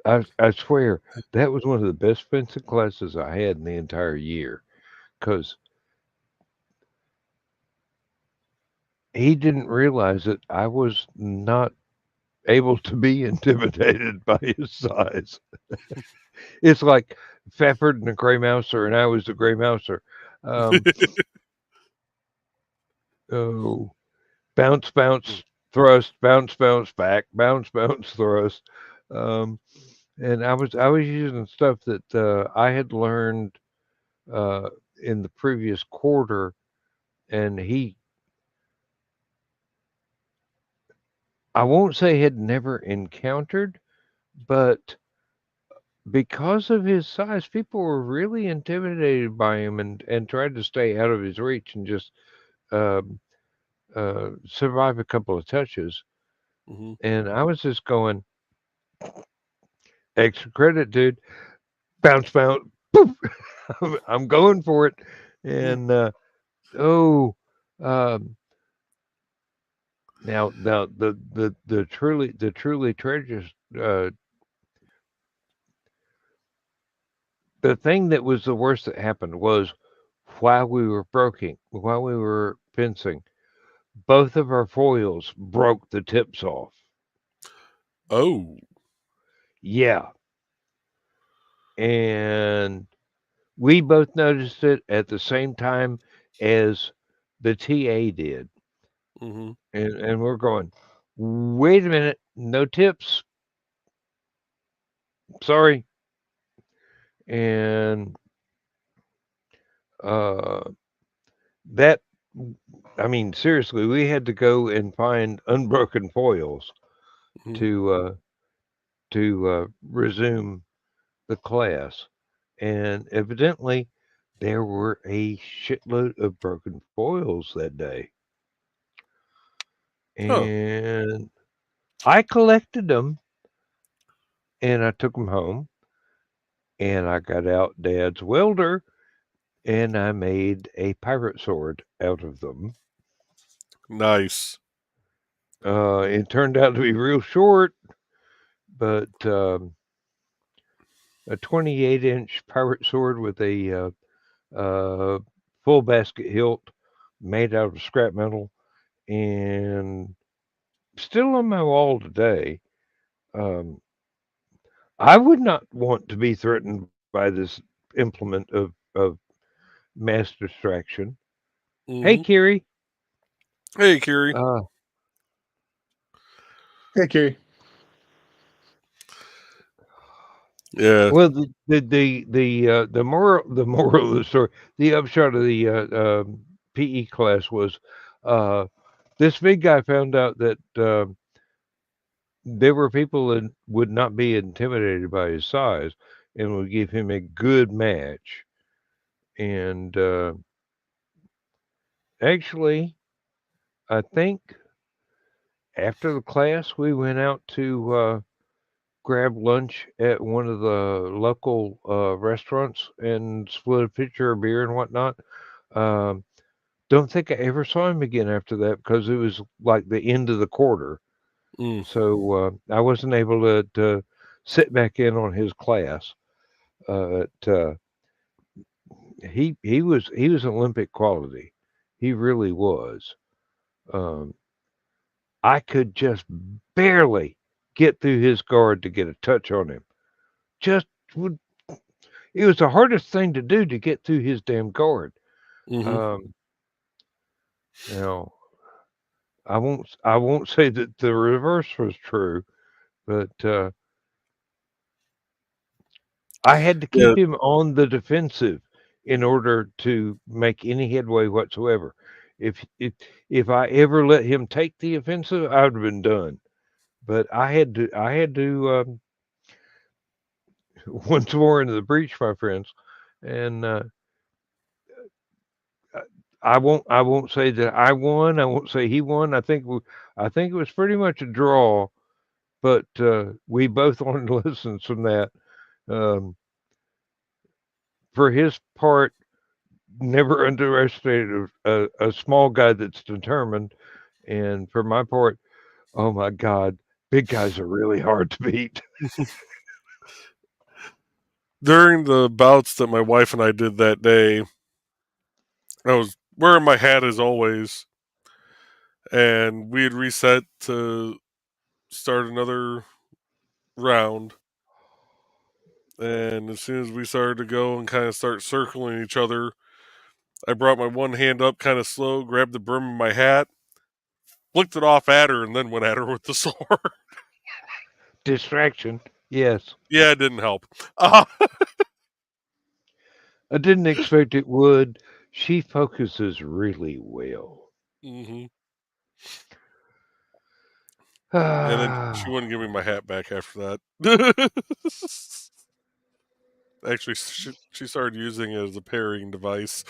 I swear that was one of the best fencing classes I had in the entire year because he didn't realize that I was not able to be intimidated by his size. It's like Pfefford and the Gray Mouser, and I was the Gray Mouser. Um, oh, bounce, bounce, thrust, bounce, bounce, back, bounce, bounce, thrust. Um, and I was using stuff that I had learned uh, in the previous quarter, and I won't say had never encountered, but because of his size, people were really intimidated by him and tried to stay out of his reach and just um, survive a couple of touches. Hmm. And I was just going, extra credit, dude. Bounce, bounce. Poof. I'm going for it. And oh, um, now the truly treasures. The thing that was the worst that happened was while we were fencing, both of our foils broke the tips off. Oh. Yeah, and we both noticed it at the same time as the TA did, Hmm. and we're going, wait a minute, no tips, sorry, and uh, that. I mean, seriously, we had to go and find unbroken foils Hmm. to resume the class, and evidently there were a shitload of broken foils that day, Oh, and I collected them and I took them home, and I got out Dad's welder and I made a pirate sword out of them. nice. It turned out to be real short, but a 28-inch pirate sword with a uh, full basket hilt made out of scrap metal, and still on my wall today. Um, I would not want to be threatened by this implement of mass distraction. Hey, Hmm. Kiri. Hey, Kiri. Uh, Hey, Kerry. Yeah. well, the moral of the story, the upshot of the PE class was uh, this big guy found out that there were people that would not be intimidated by his size and would give him a good match. And actually, I think after the class, we went out to grab lunch at one of the local restaurants and split a pitcher of beer and whatnot. Um, don't think I ever saw him again after that because it was like the end of the quarter. Mm. So I wasn't able to sit back in on his class. He was Olympic quality. He really was. Um, I could just barely get through his guard to get a touch on him. Just would. It was the hardest thing to do to get through his damn guard. Hmm. Um, now I won't say that the reverse was true, but I had to Yeah. keep him on the defensive in order to make any headway whatsoever. If if if I ever let him take the offensive, I would have been done. But I had to once more into the breach, my friends, and I won't say that I won. I won't say he won. I think it was pretty much a draw, but we both learned lessons from that. Um, for his part, never underestimated a small guy that's determined. And for my part, oh my God, big guys are really hard to beat. During the bouts that my wife and I did that day, I was wearing my hat as always, and we had reset to start another round. And as soon as we started to go and kind of start circling each other, I brought my one hand up kind of slow, grabbed the brim of my hat, flicked it off at her, and then went at her with the sword. Distraction, yes. Yeah, it didn't help. Uh, I didn't expect it would. She focuses really well. hmm. And then she wouldn't give me my hat back after that. Actually, she started using it as a pairing device.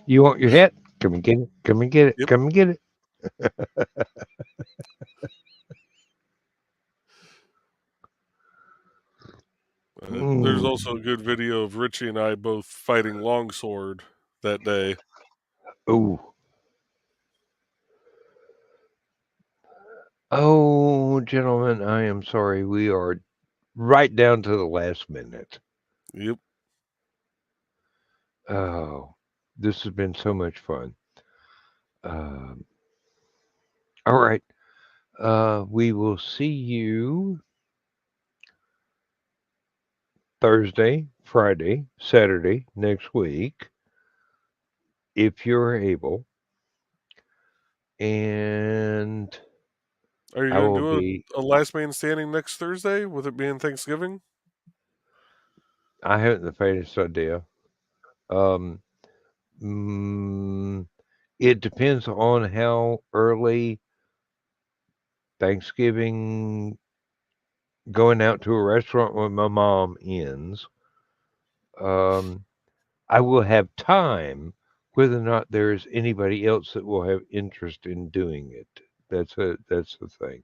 You want your hat? Come and get it. Come and get it. Yep. Come and get it. There's also a good video of Richie and I both fighting longsword that day. Ooh. Oh, gentlemen, I am sorry. We are right down to the last minute. Yep. Oh, this has been so much fun. All right. We will see you Thursday, Friday, Saturday next week, if you're able. And Are you I going to will do be. a last man standing next Thursday with it being Thanksgiving? I haven't the faintest idea. Um, mm, it depends on how early Thanksgiving going out to a restaurant with my mom ends. I will have time whether or not there is anybody else that will have interest in doing it. That's the thing.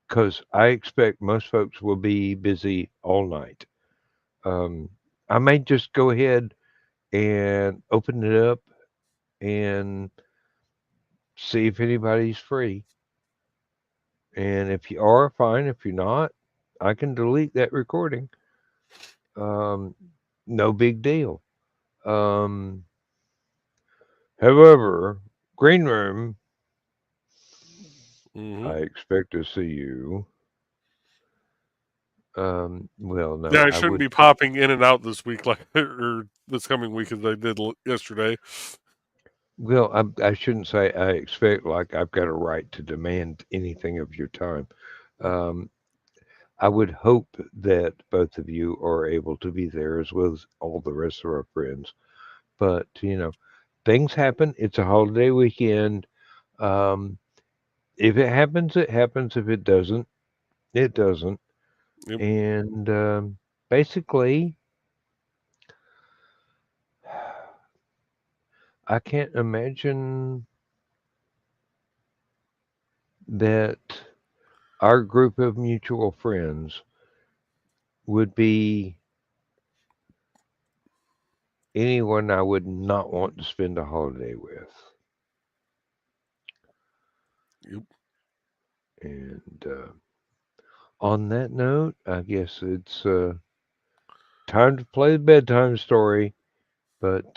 Because I expect most folks will be busy all night. I may just go ahead and open it up and see if anybody's free. And if you are, fine. If you're not, I can delete that recording. No big deal. However, Green Room, Mm-hmm. I expect to see you. Well, no, Yeah, I I shouldn't would. be popping in and out this week, like or this coming week, as I did yesterday. Well, I shouldn't say I expect like I've got a right to demand anything of your time. Um, I would hope that both of you are able to be there as well as all the rest of our friends. But, things happen. It's a holiday weekend. Um, if it happens, it happens. If it doesn't, it doesn't. Yep. And basically, I can't imagine that our group of mutual friends would be anyone I would not want to spend a holiday with. Yep. And on that note, I guess it's time to play the bedtime story. But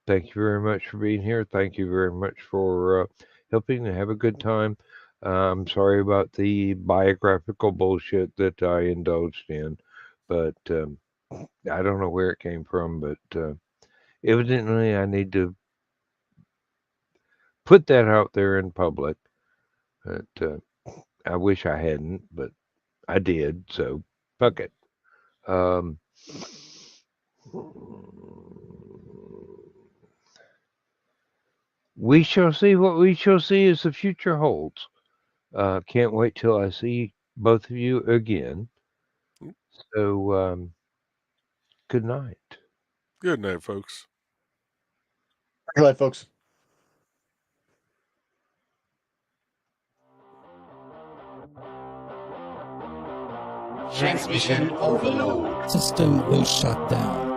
thank you very much for being here. Thank you very much for helping to have a good time. I'm sorry about the biographical bullshit that I indulged in, but I don't know where it came from. But evidently, I need to put that out there in public. But I wish I hadn't, but I did. So fuck it. Um, we shall see what we shall see as the future holds. Can't wait till I see both of you again. So, good night. Good night, folks. Good night, folks. Transmission overload. System will shut down.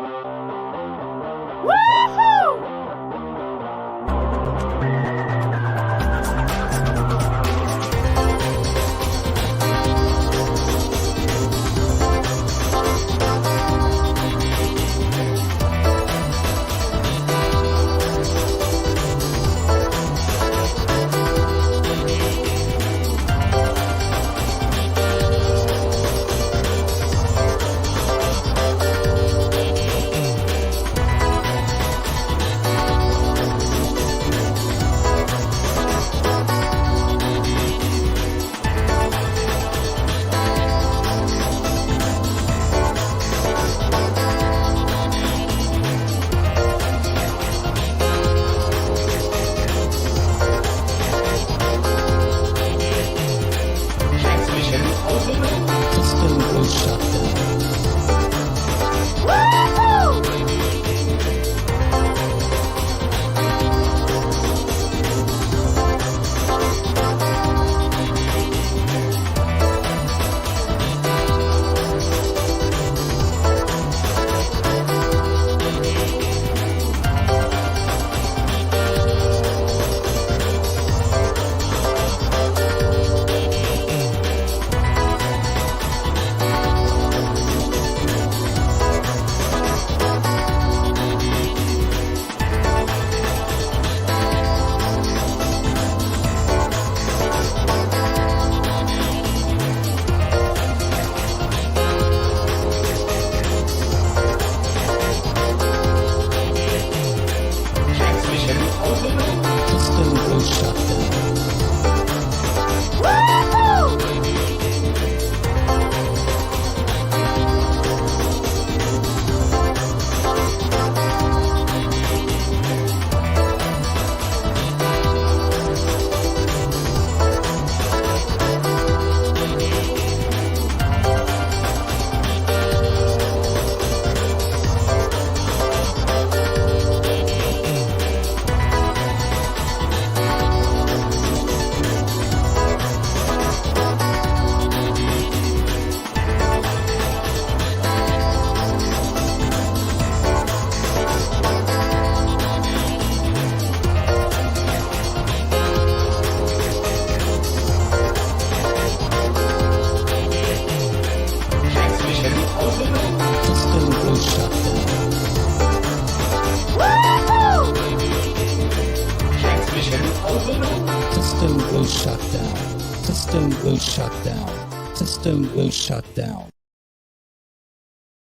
will shut down. System will shut down. System will shut down.